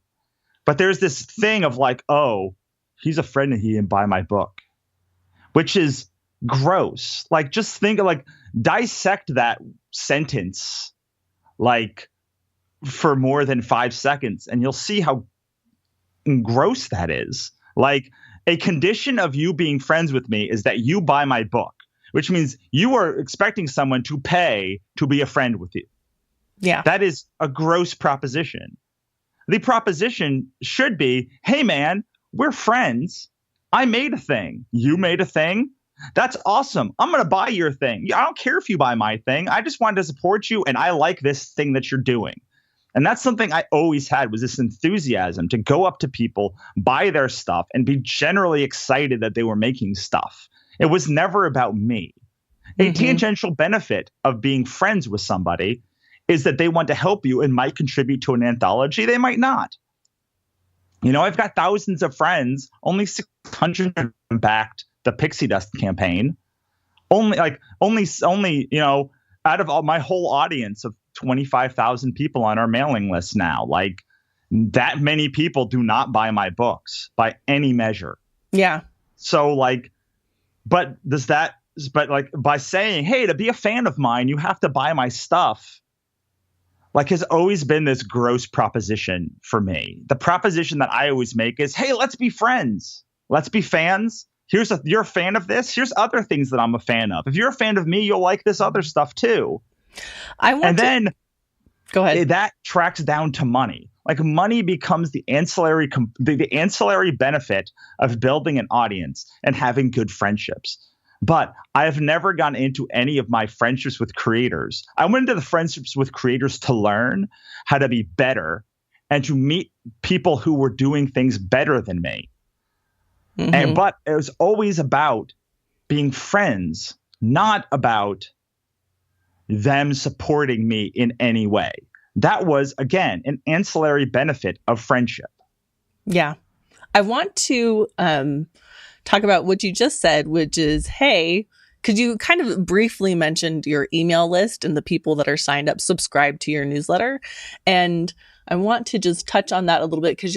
But there's this thing of like, oh, he's a friend and he didn't buy my book, which is gross. Like, just think of like, dissect that sentence like for more than 5 seconds, and you'll see how gross that is. Like, a condition of you being friends with me is that you buy my book, which means you are expecting someone to pay to be a friend with you. Yeah. That is a gross proposition. The proposition should be, hey man, we're friends. I made a thing. You made a thing. That's awesome. I'm going to buy your thing. I don't care if you buy my thing. I just wanted to support you, and I like this thing that you're doing. And that's something I always had, was this enthusiasm to go up to people, buy their stuff, and be generally excited that they were making stuff. It was never about me. A tangential benefit of being friends with somebody is that they want to help you and might contribute to an anthology. They might not. You know, I've got thousands of friends. Only 600 of them backed the Pixie Dust campaign. Only, you know, out of all my whole audience of 25,000 people on our mailing list now, like, that many people do not buy my books by any measure. Yeah. So like, but by saying, hey, to be a fan of mine, you have to buy my stuff, like, has always been this gross proposition for me. The proposition that I always make is, hey, let's be friends. Let's be fans. You're a fan of this. Here's other things that I'm a fan of. If you're a fan of me, you'll like this other stuff too. Then go ahead. That tracks down to money. Like, money becomes the ancillary benefit of building an audience and having good friendships. But I have never gone into any of my friendships with creators. I went into the friendships with creators to learn how to be better and to meet people who were doing things better than me. But it was always about being friends, not about them supporting me in any way. That was, again, an ancillary benefit of friendship. Yeah. I want to talk about what you just said, which is, hey, could you kind of briefly mention your email list and the people that are signed up, subscribe to your newsletter? And I want to just touch on that a little bit because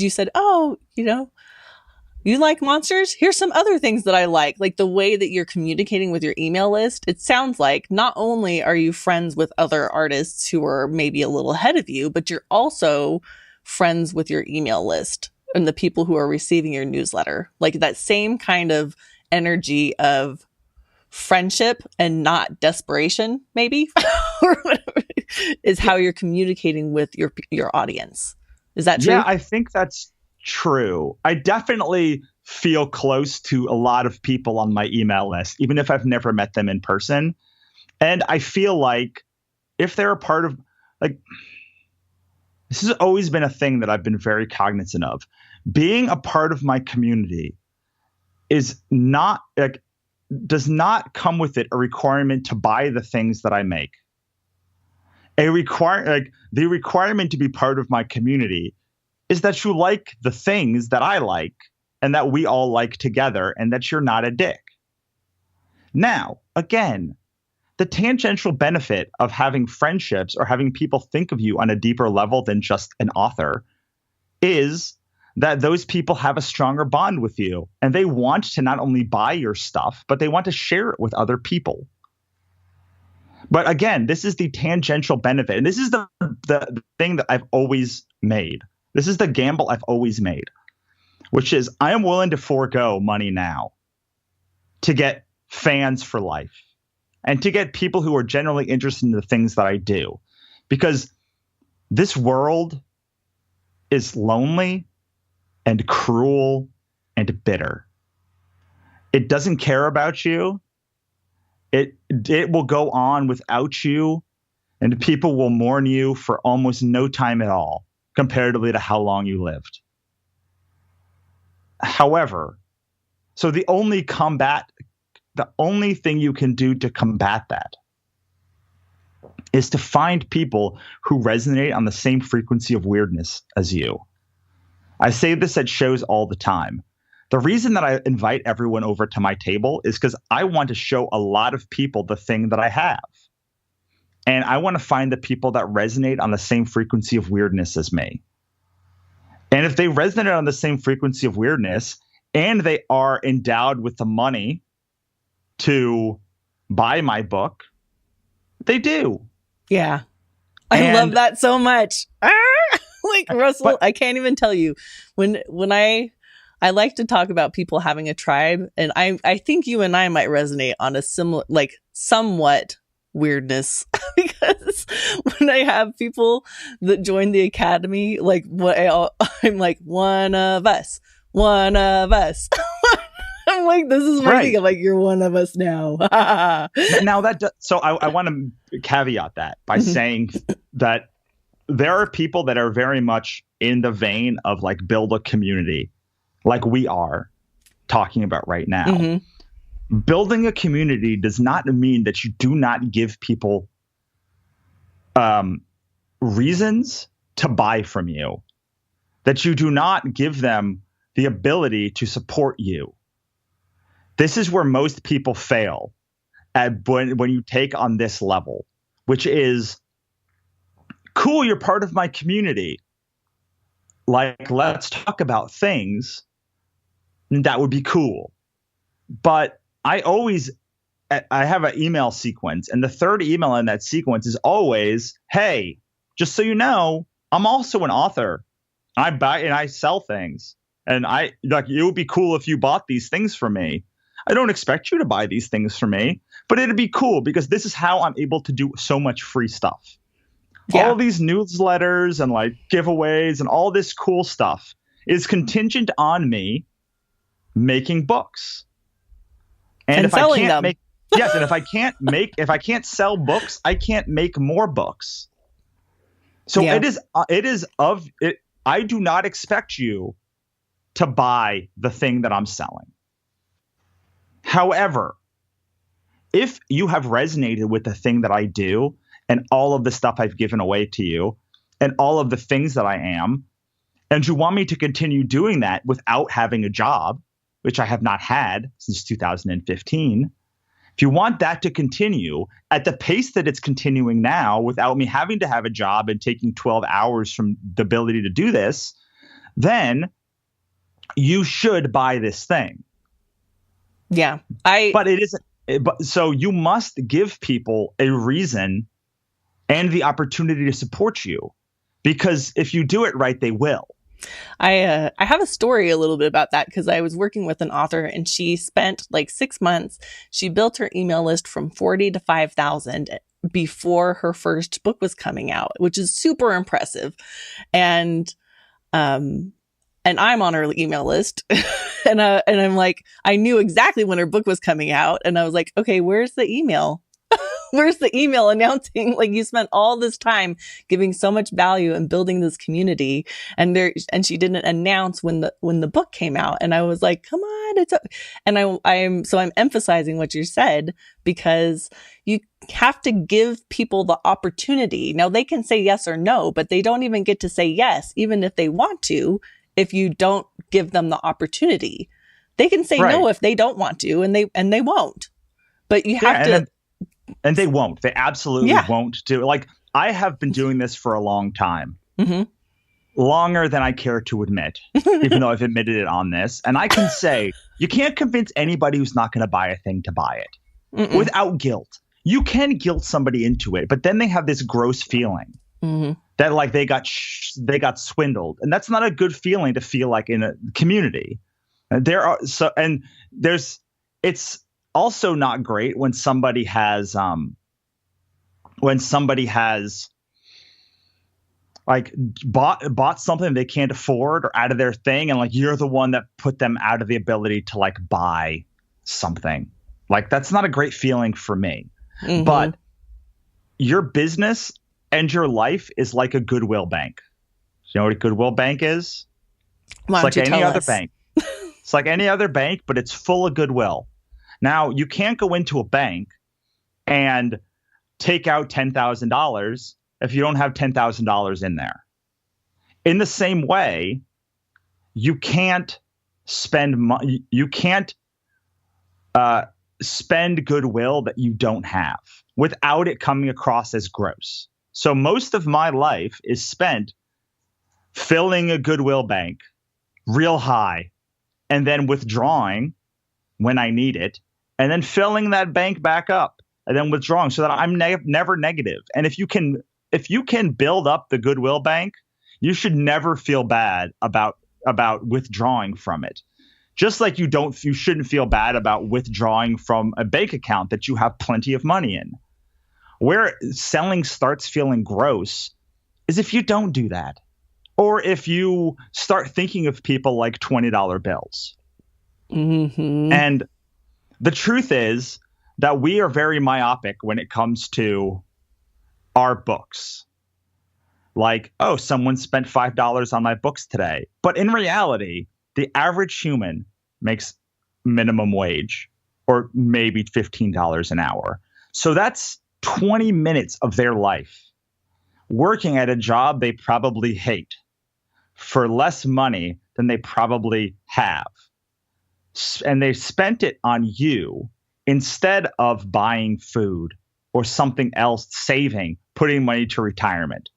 you said, oh, you like monsters? Here's some other things that I like the way that you're communicating with your email list. It sounds like not only are you friends with other artists who are maybe a little ahead of you, but you're also friends with your email list and the people who are receiving your newsletter. Like that same kind of energy of friendship and not desperation, maybe, or whatever, is how you're communicating with your audience. Is that true? Yeah, I think that's true. I definitely feel close to a lot of people on my email list, even if I've never met them in person. And I feel like if they're a part of, this has always been a thing that I've been very cognizant of. Being a part of my community is not does not come with it a requirement to buy the things that I make. The requirement to be part of my community is that you like the things that I like and that we all like together and that you're not a dick. Now, again, the tangential benefit of having friendships or having people think of you on a deeper level than just an author is that those people have a stronger bond with you and they want to not only buy your stuff, but they want to share it with other people. But again, this is the tangential benefit. And this is the thing that I've always made. This is the gamble I've always made, which is I am willing to forego money now to get fans for life and to get people who are generally interested in the things that I do. Because this world is lonely and cruel and bitter. It doesn't care about you. It will go on without you, and people will mourn you for almost no time at all, comparatively to how long you lived. However, so the only thing you can do to combat that is to find people who resonate on the same frequency of weirdness as you. I say this at shows all the time. The reason that I invite everyone over to my table is because I want to show a lot of people the thing that I have. And I want to find the people that resonate on the same frequency of weirdness as me. And if they resonate on the same frequency of weirdness and they are endowed with the money to buy my book, they do. Yeah. I love that so much. Russell, I can't even tell you when I like to talk about people having a tribe, and I think you and I might resonate on a similar, somewhat weirdness because when I have people that join the academy, I'm like, one of us. I'm like, this is my right. thing. I'm like, you're one of us now. Now so I want to caveat that by saying that there are people that are very much in the vein of build a community like we are talking about right now. Mm-hmm. Building a community does not mean that you do not give people reasons to buy from you, that you do not give them the ability to support you. This is where most people fail when you take on this level, which is, cool, you're part of my community. Let's talk about things. That would be cool. But I have an email sequence, and the third email in that sequence is always, hey, just so you know, I'm also an author. I buy and I sell things. And it would be cool if you bought these things from me. I don't expect you to buy these things from me, but it'd be cool because this is how I'm able to do so much free stuff. Yeah. All these newsletters and giveaways and all this cool stuff is contingent on me making books. And if selling I can't them. make, yes, and if I can't sell books, I can't make more books. So Yeah. I do not expect you to buy the thing that I'm selling. However, if you have resonated with the thing that I do and all of the stuff I've given away to you and all of the things that I am, and you want me to continue doing that without having a job, which I have not had since 2015, if you want that to continue at the pace that it's continuing now without me having to have a job and taking 12 hours from the ability to do this, then you should buy this thing. Yeah. But it isn't. So you must give people a reason and the opportunity to support you, because if you do it right, they will. I have a story a little bit about that, because I was working with an author and she spent like 6 months. She built her email list from 40 to 5,000 before her first book was coming out, which is super impressive. And I'm on her email list and I'm like, I knew exactly when her book was coming out. And I was like, okay, where's the email? Where's the email announcing, like, you spent all this time giving so much value and building this community, and she didn't announce when the book came out. And I was like, come on, I'm emphasizing what you said, because you have to give people the opportunity. Now they can say yes or no, but they don't even get to say yes, even if they want to, if you don't give them the opportunity. They can say no if they don't want to, and they won't. But you have to. And they won't. They absolutely won't do it. Like, I have been doing this for a long time. Mm-hmm. Longer than I care to admit, even though I've admitted it on this. And I can say, you can't convince anybody who's not going to buy a thing to buy it without guilt. You can guilt somebody into it, but then they have this gross feeling that, like, they got swindled. And that's not a good feeling to feel like in a community. It's also not great when somebody has like bought something they can't afford or out of their thing, and like you're the one that put them out of the ability to like buy something. Like, that's not a great feeling for me. Mm-hmm. But your business and your life is like a Goodwill bank. You know what a Goodwill bank is? It's like any other bank. It's like any other bank, but it's full of goodwill. Now, you can't go into a bank and take out $10,000 if you don't have $10,000 in there. In the same way, you can't spend spend goodwill that you don't have without it coming across as gross. So most of my life is spent filling a goodwill bank real high and then withdrawing when I need it, and then filling that bank back up and then withdrawing, so that I'm never negative. And if you can build up the goodwill bank, you should never feel bad about withdrawing from it. Just like you shouldn't feel bad about withdrawing from a bank account that you have plenty of money in. Where selling starts feeling gross is if you don't do that, or if you start thinking of people like $20 bills. Mm-hmm. And the truth is that we are very myopic when it comes to our books. Like, oh, someone spent $5 on my books today. But in reality, the average human makes minimum wage, or maybe $15 an hour. So that's 20 minutes of their life working at a job they probably hate for less money than they probably have. And they spent it on you instead of buying food or something else, saving, putting money to retirement.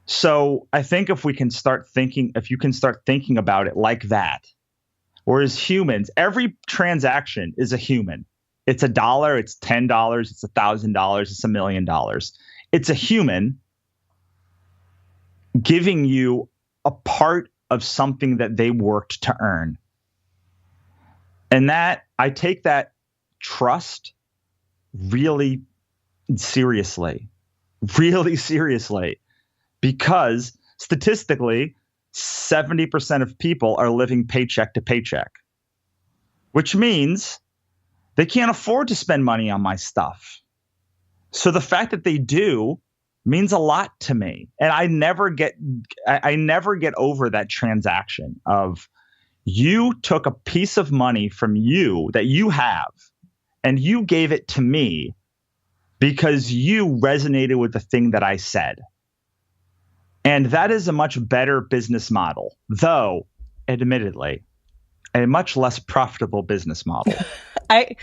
So I think if you can start thinking about it like that, whereas humans, every transaction is a human. It's $1, it's $10, it's $1,000, it's $1 million. It's a human giving you a part of something that they worked to earn. And that, I take that trust really seriously, because statistically, 70% of people are living paycheck to paycheck, which means They can't afford to spend money on my stuff. So the fact that they do means a lot to me. And I never get over that transaction of you took a piece of money from you that you have and you gave it to me because you resonated with the thing that I said. And that is a much better business model, though, admittedly, a much less profitable business model. I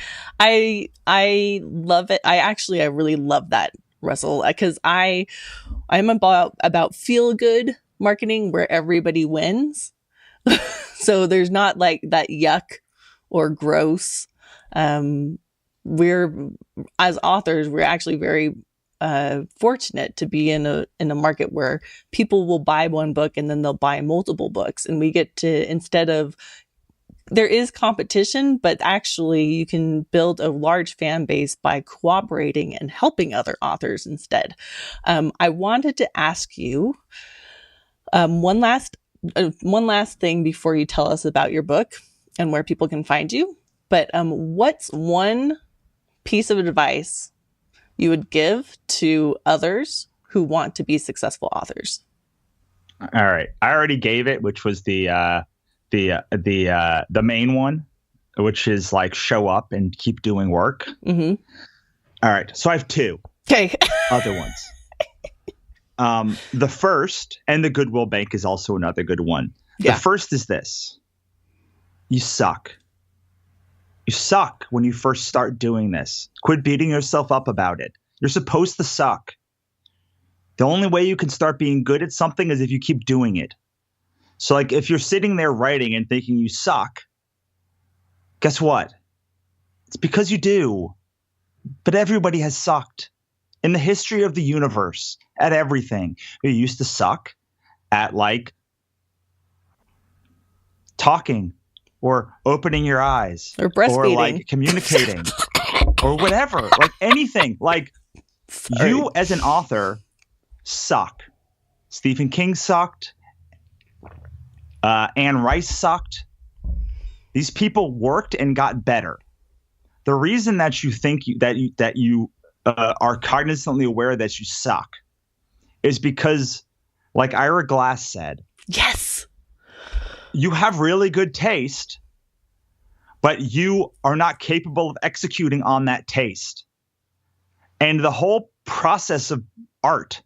love it. I really love that, Russell, because I'm about feel good marketing where everybody wins. So there's not like that yuck or gross. We're, as authors, we're actually very fortunate to be in a market where people will buy one book and then they'll buy multiple books, and we get to, instead of, there is competition, but actually you can build a large fan base by cooperating and helping other authors instead. I wanted to ask you one last thing before you tell us about your book and where people can find you. But what's one piece of advice you would give to others who want to be successful authors? All right, I already gave it, which was the main one, which is like show up and keep doing work. Mm-hmm. All right, so I have two other ones. The first, and the Goodwill Bank is also another good one. Yeah. The first is this: you suck. You suck when you first start doing this. Quit beating yourself up about it. You're supposed to suck. The only way you can start being good at something is if you keep doing it. So like if you're sitting there writing and thinking you suck, guess what? It's because you do. But everybody has sucked in the history of the universe at everything. You used to suck at like talking or opening your eyes or breastfeeding or like communicating or whatever, like anything. Like you as an author suck. Stephen King sucked. Anne Rice sucked. These people worked and got better. The reason that you think that you are cognizantly aware that you suck is because, like Ira Glass said, yes, you have really good taste, but you are not capable of executing on that taste. And the whole process of art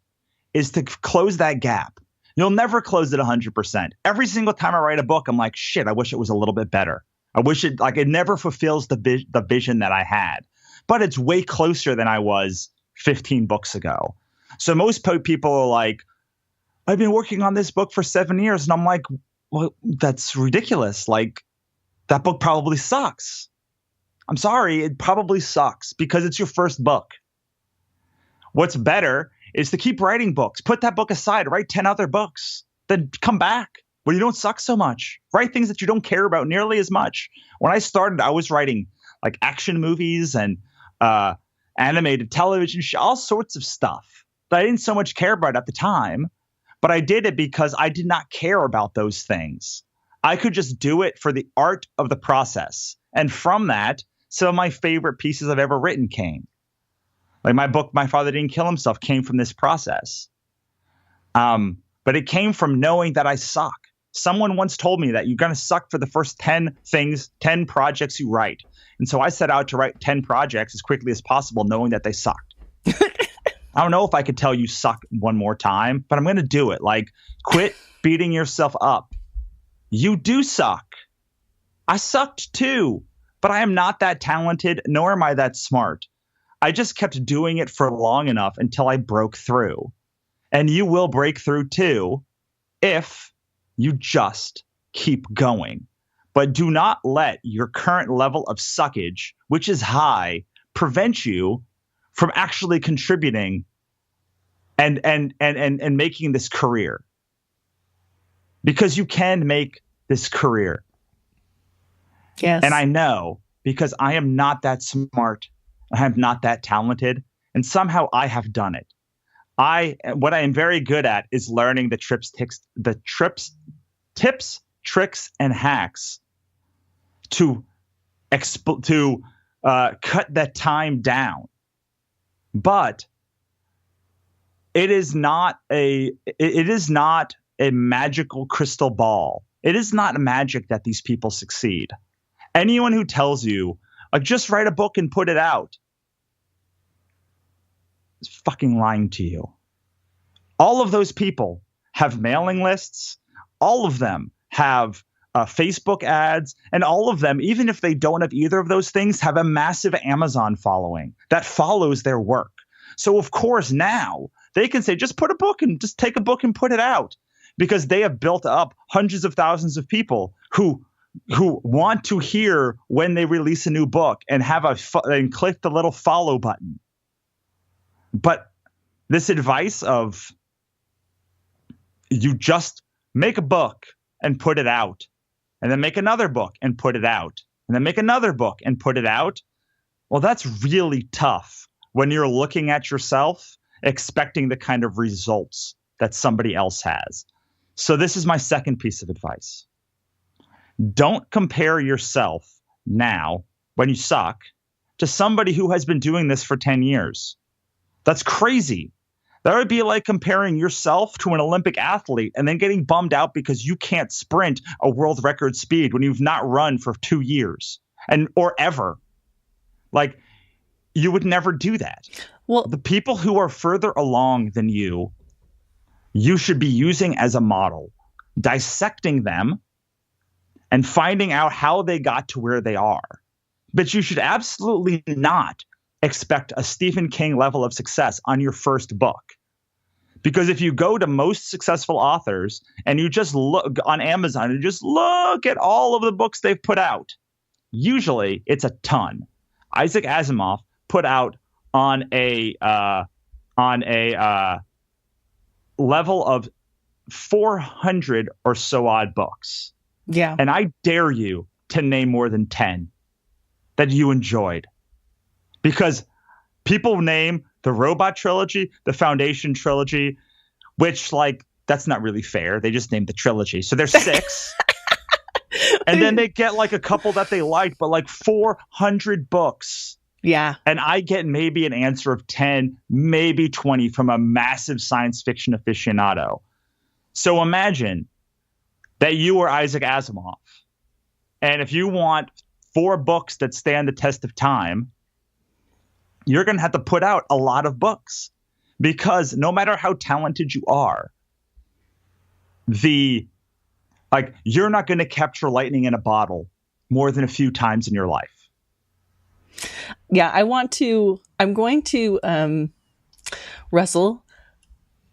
is to close that gap. You'll never close it 100%. Every single time I write a book, I'm like, shit, I wish it was a little bit better. I wish it never fulfills the vision that I had, but it's way closer than I was 15 books ago. So most people are like, I've been working on this book for 7 years. And I'm like, well, that's ridiculous. Like that book probably sucks. I'm sorry. It probably sucks because it's your first book. What's better is to keep writing books. Put that book aside, write 10 other books, then come back when you don't suck so much. Write things that you don't care about nearly as much. When I started, I was writing like action movies and animated television, all sorts of stuff that I didn't so much care about at the time. But I did it because I did not care about those things. I could just do it for the art of the process. And from that, some of my favorite pieces I've ever written came. Like my book, My Father Didn't Kill Himself, came from this process. But it came from knowing that I suck. Someone once told me that you're going to suck for the first 10 projects you write. And so I set out to write 10 projects as quickly as possible, knowing that they sucked. I don't know if I could tell you suck one more time, but I'm going to do it. Like, quit beating yourself up. You do suck. I sucked too, but I am not that talented, nor am I that smart. I just kept doing it for long enough until I broke through. And you will break through too if you just keep going. But do not let your current level of suckage, which is high, prevent you from actually contributing and making this career. Because you can make this career. Yes. And I know because I am not that smart. I am not that talented. And somehow I have done it. What I am very good at is learning the tips, tricks, and hacks to cut that time down. But it is not a magical crystal ball. It is not magic that these people succeed. Anyone who tells you, like, just write a book and put it out is fucking lying to you. All of those people have mailing lists. All of them have Facebook ads, and all of them, even if they don't have either of those things, have a massive Amazon following that follows their work. So of course now they can say, just take a book and put it out, because they have built up hundreds of thousands of people who want to hear when they release a new book and and click the little follow button. But this advice of you just make a book and put it out, and then make another book and put it out, and then make another book and put it out. Well, that's really tough when you're looking at yourself, expecting the kind of results that somebody else has. So this is my second piece of advice. Don't compare yourself now, when you suck, to somebody who has been doing this for 10 years. That's crazy. That would be like comparing yourself to an Olympic athlete and then getting bummed out because you can't sprint a world record speed when you've not run for 2 years or ever. Like, you would never do that. Well, the people who are further along than you should be using as a model, dissecting them and finding out how they got to where they are. But you should absolutely not expect a Stephen King level of success on your first book. Because if you go to most successful authors and you just look on Amazon and just look at all of the books they've put out, usually it's a ton. Isaac Asimov put out on a level of 400 or so odd books. Yeah. And I dare you to name more than 10 that you enjoyed. Because people name the Robot trilogy, the Foundation trilogy, which, like, that's not really fair. They just named the trilogy. So there's 6. And then they get like a couple that they like, but like 400 books. Yeah. And I get maybe an answer of 10, maybe 20 from a massive science fiction aficionado. So imagine that you are Isaac Asimov. And if you want 4 books that stand the test of time, you're going to have to put out a lot of books, because no matter how talented you are, you're not going to capture lightning in a bottle more than a few times in your life. Yeah, I'm going to, Russell,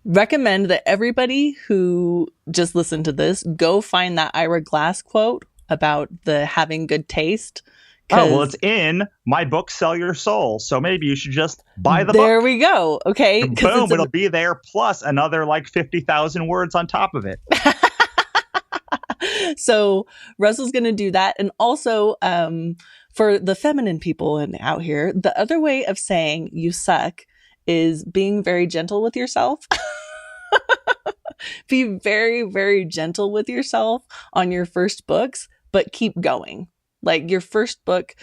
recommend that everybody who just listened to this go find that Ira Glass quote about the having good taste. Oh, well, it's in my book, Sell Your Soul. So maybe you should just buy the book. There we go. Okay. Boom, it'll be there plus another like 50,000 words on top of it. So Russell's going to do that. And also, for the feminine people out here, the other way of saying you suck is being very gentle with yourself. Be very, very gentle with yourself on your first books, but keep going. Like, your first book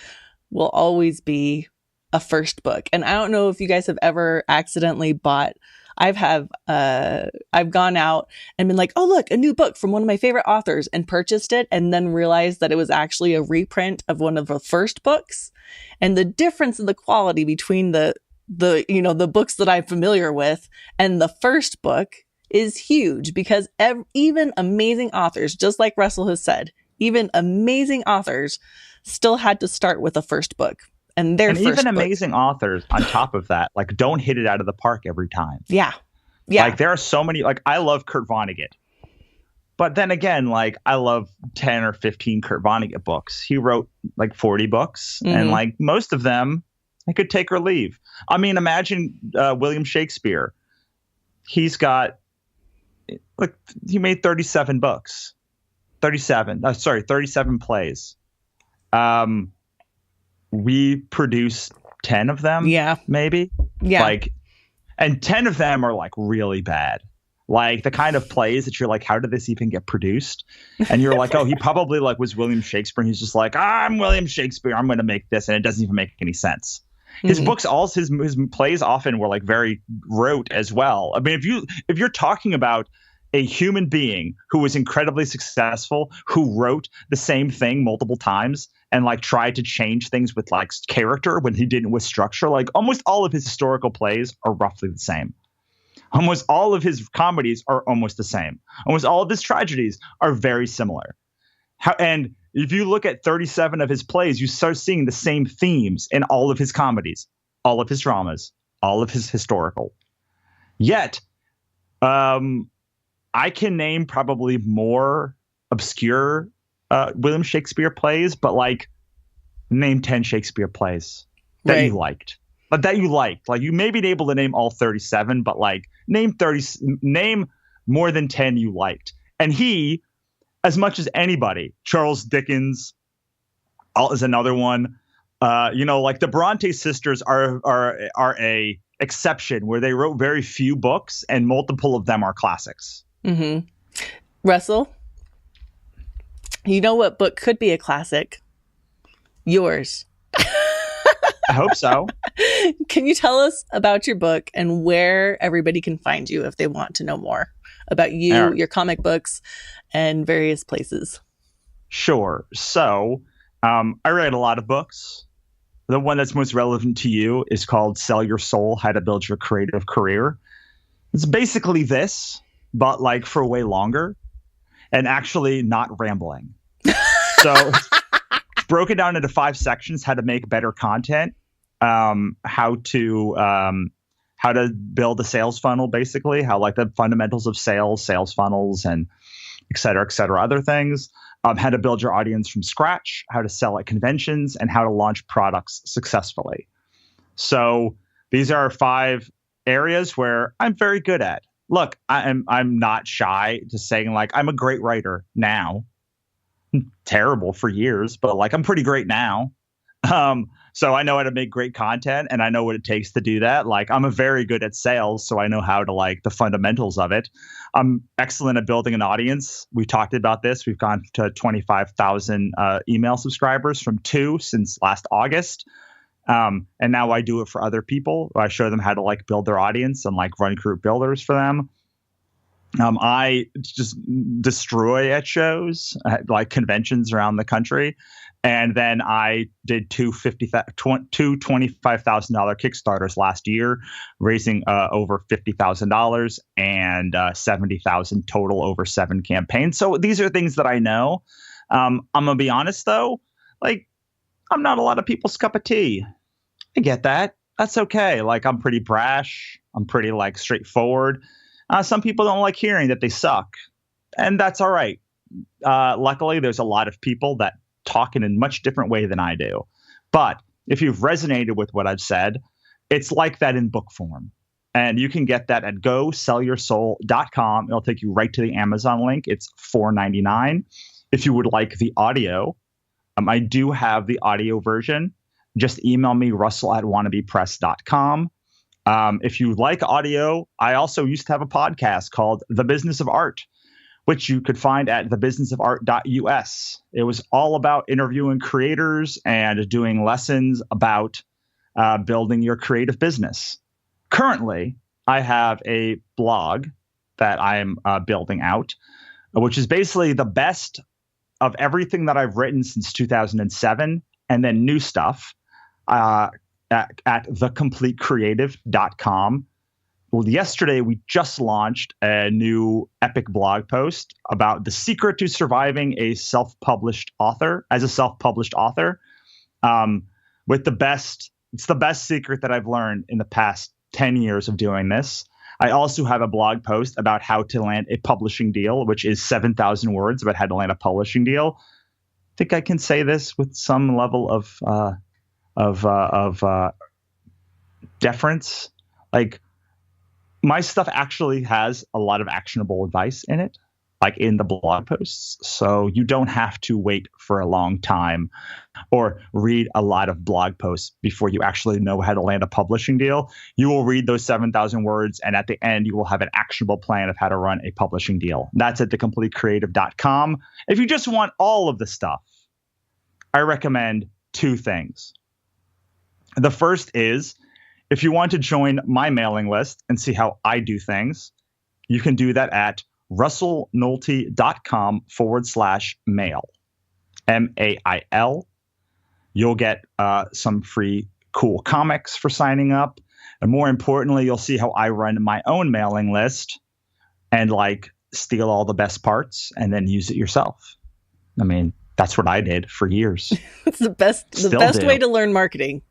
will always be a first book. And I don't know if you guys have ever accidentally bought. I've gone out and been like, oh, look, a new book from one of my favorite authors, and purchased it, and then realized that it was actually a reprint of one of the first books. And the difference in the quality between the books that I'm familiar with and the first book is huge, because even amazing authors, just like Russell has said, even amazing authors still had to start with a first book. And even amazing authors on top of that, like, don't hit it out of the park every time. Yeah. Yeah. Like, there are so many, like, I love Kurt Vonnegut. But then again, like, I love 10 or 15 Kurt Vonnegut books. He wrote like 40 books, and like most of them I could take or leave. I mean, imagine William Shakespeare. He made 37 books. 37 plays. We produce 10 of them. Yeah. Maybe. Yeah. And 10 of them are like really bad. Like the kind of plays that you're like, how did this even get produced? And you're like, oh, he probably like was William Shakespeare. And he's just like, I'm William Shakespeare. I'm going to make this. And it doesn't even make any sense. His books, all his plays often were like very rote as well. I mean, if you're talking about a human being who was incredibly successful, who wrote the same thing multiple times and like tried to change things with like character when he didn't with structure, like almost all of his historical plays are roughly the same. Almost all of his comedies are almost the same. Almost all of his tragedies are very similar. And if you look at 37 of his plays, you start seeing the same themes in all of his comedies, all of his dramas, all of his historical. Yet, I can name probably more obscure William Shakespeare plays, but like name 10 Shakespeare plays that you liked. But that you liked. Like you may be able to name all 37, but like name more than 10 you liked. And he, as much as anybody, Charles Dickens is another one. Like the Bronte sisters are a exception where they wrote very few books and multiple of them are classics. Mm-hmm. Russell, you know what book could be a classic? Yours. I hope so. Can you tell us about your book and where everybody can find you if they want to know more about you, your comic books, and various places? Sure. So I write a lot of books. The one that's most relevant to you is called Sell Your Soul, How to Build Your Creative Career. It's basically this, but like for way longer and actually not rambling. So it's broken down into 5 sections: how to make better content, how to build a sales funnel, basically, how like the fundamentals of sales funnels, and et cetera, other things, how to build your audience from scratch, how to sell at conventions, and how to launch products successfully. So these are 5 areas where I'm very good at. Look, I'm not shy to saying like I'm a great writer now. Terrible for years, but like I'm pretty great now. So I know how to make great content and I know what it takes to do that. Like I'm very good at sales, so I know how to like the fundamentals of it. I'm excellent at building an audience. We talked about this. We've gone to 25,000 email subscribers from 2 since last August. And now I do it for other people. I show them how to like build their audience and like run group builders for them. I just destroy at shows, like conventions around the country. And then I did two $25,000 Kickstarters last year, raising over $50,000 and $70,000 total over 7 campaigns. So these are things that I know. I'm going to be honest, though, like I'm not a lot of people's cup of tea. I get that. That's okay. Like I'm pretty brash. I'm pretty like straightforward. Some people don't like hearing that they suck, and that's all right. Luckily, there's a lot of people that talk in a much different way than I do. But if you've resonated with what I've said, it's like that in book form. And you can get that at GoSellYourSoul.com. It'll take you right to the Amazon link. It's $4.99. If you would like the audio, I do have the audio version. Just email me, russell@wannabepress.com. If you like audio, I also used to have a podcast called The Business of Art, which you could find at thebusinessofart.us. It was all about interviewing creators and doing lessons about building your creative business. Currently, I have a blog that I am building out, which is basically the best of everything that I've written since 2007, and then new stuff at thecompletecreative.com. Well, yesterday we just launched a new epic blog post about the secret to surviving as a self-published author. It's the best secret that I've learned in the past 10 years of doing this. I also have a blog post about how to land a publishing deal, which is 7,000 words about how to land a publishing deal. I think I can say this with some level of deference. Like my stuff actually has a lot of actionable advice in it. like in the blog posts. So you don't have to wait for a long time or read a lot of blog posts before you actually know how to land a publishing deal. You will read those 7,000 words, and at the end, you will have an actionable plan of how to run a publishing deal. That's at thecompletecreative.com. If you just want all of the stuff, I recommend 2 things. The first is, if you want to join my mailing list and see how I do things, you can do that at russellnohelty.com/mail. MAIL. You'll get some free cool comics for signing up. And more importantly, you'll see how I run my own mailing list and like steal all the best parts and then use it yourself. I mean, that's what I did for years. It's the best way to learn marketing.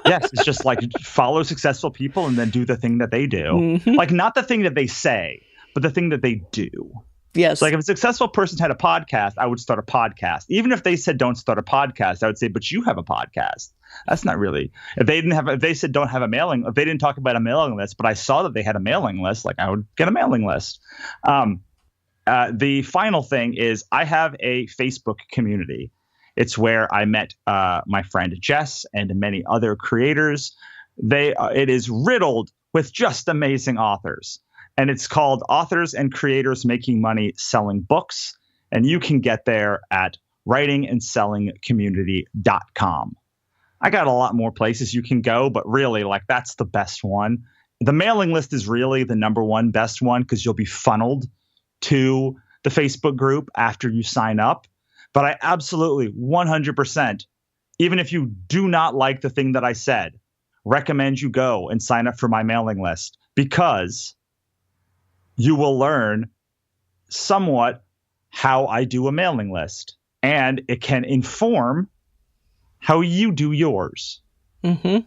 Yes, it's just like follow successful people and then do the thing that they do. Mm-hmm. Like not the thing that they say, but the thing that they do. Yes. Like if a successful person had a podcast, I would start a podcast. Even if they said don't start a podcast, I would say, but you have a podcast. That's not really. If they said don't have a mailing, if they didn't talk about a mailing list, but I saw that they had a mailing list, like I would get a mailing list. The final thing is I have a Facebook community. It's where I met my friend Jess and many other creators. It is riddled with just amazing authors. And it's called Authors and Creators Making Money Selling Books. And you can get there at writingandsellingcommunity.com. I got a lot more places you can go, but really, like, that's the best one. The mailing list is really the number one best one because you'll be funneled to the Facebook group after you sign up. But I absolutely 100%, even if you do not like the thing that I said, recommend you go and sign up for my mailing list because you will learn somewhat how I do a mailing list, and it can inform how you do yours. Mm-hmm.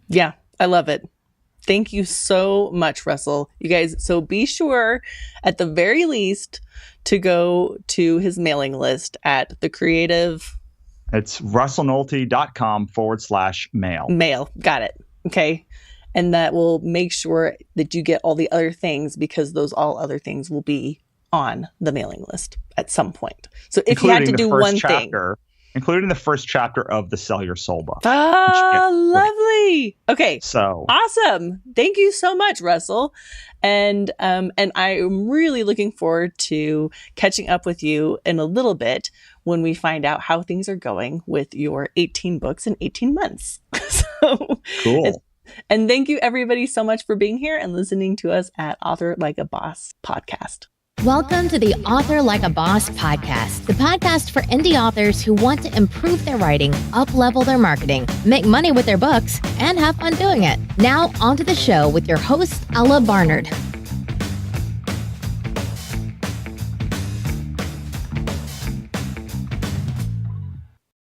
Yeah, I love it. Thank you so much, Russell. You guys, so be sure at the very least to go to his mailing list at The Creative. It's russellnohelty.com/mail. Mail. Got it. Okay. And that will make sure that you get all the other things because those all other things will be on the mailing list at some point. So if you had to do one thing. Including the first chapter of the Sell Your Soul book. Ah, lovely. Okay. So awesome. Thank you so much, Russell. And I am really looking forward to catching up with you in a little bit when we find out how things are going with your 18 books in 18 months. So cool. And thank you everybody so much for being here and listening to us at Author Like a Boss podcast. Welcome to the Author Like a Boss podcast, the podcast for indie authors who want to improve their writing, up-level their marketing, make money with their books, and have fun doing it. Now, onto the show with your host, Ella Barnard.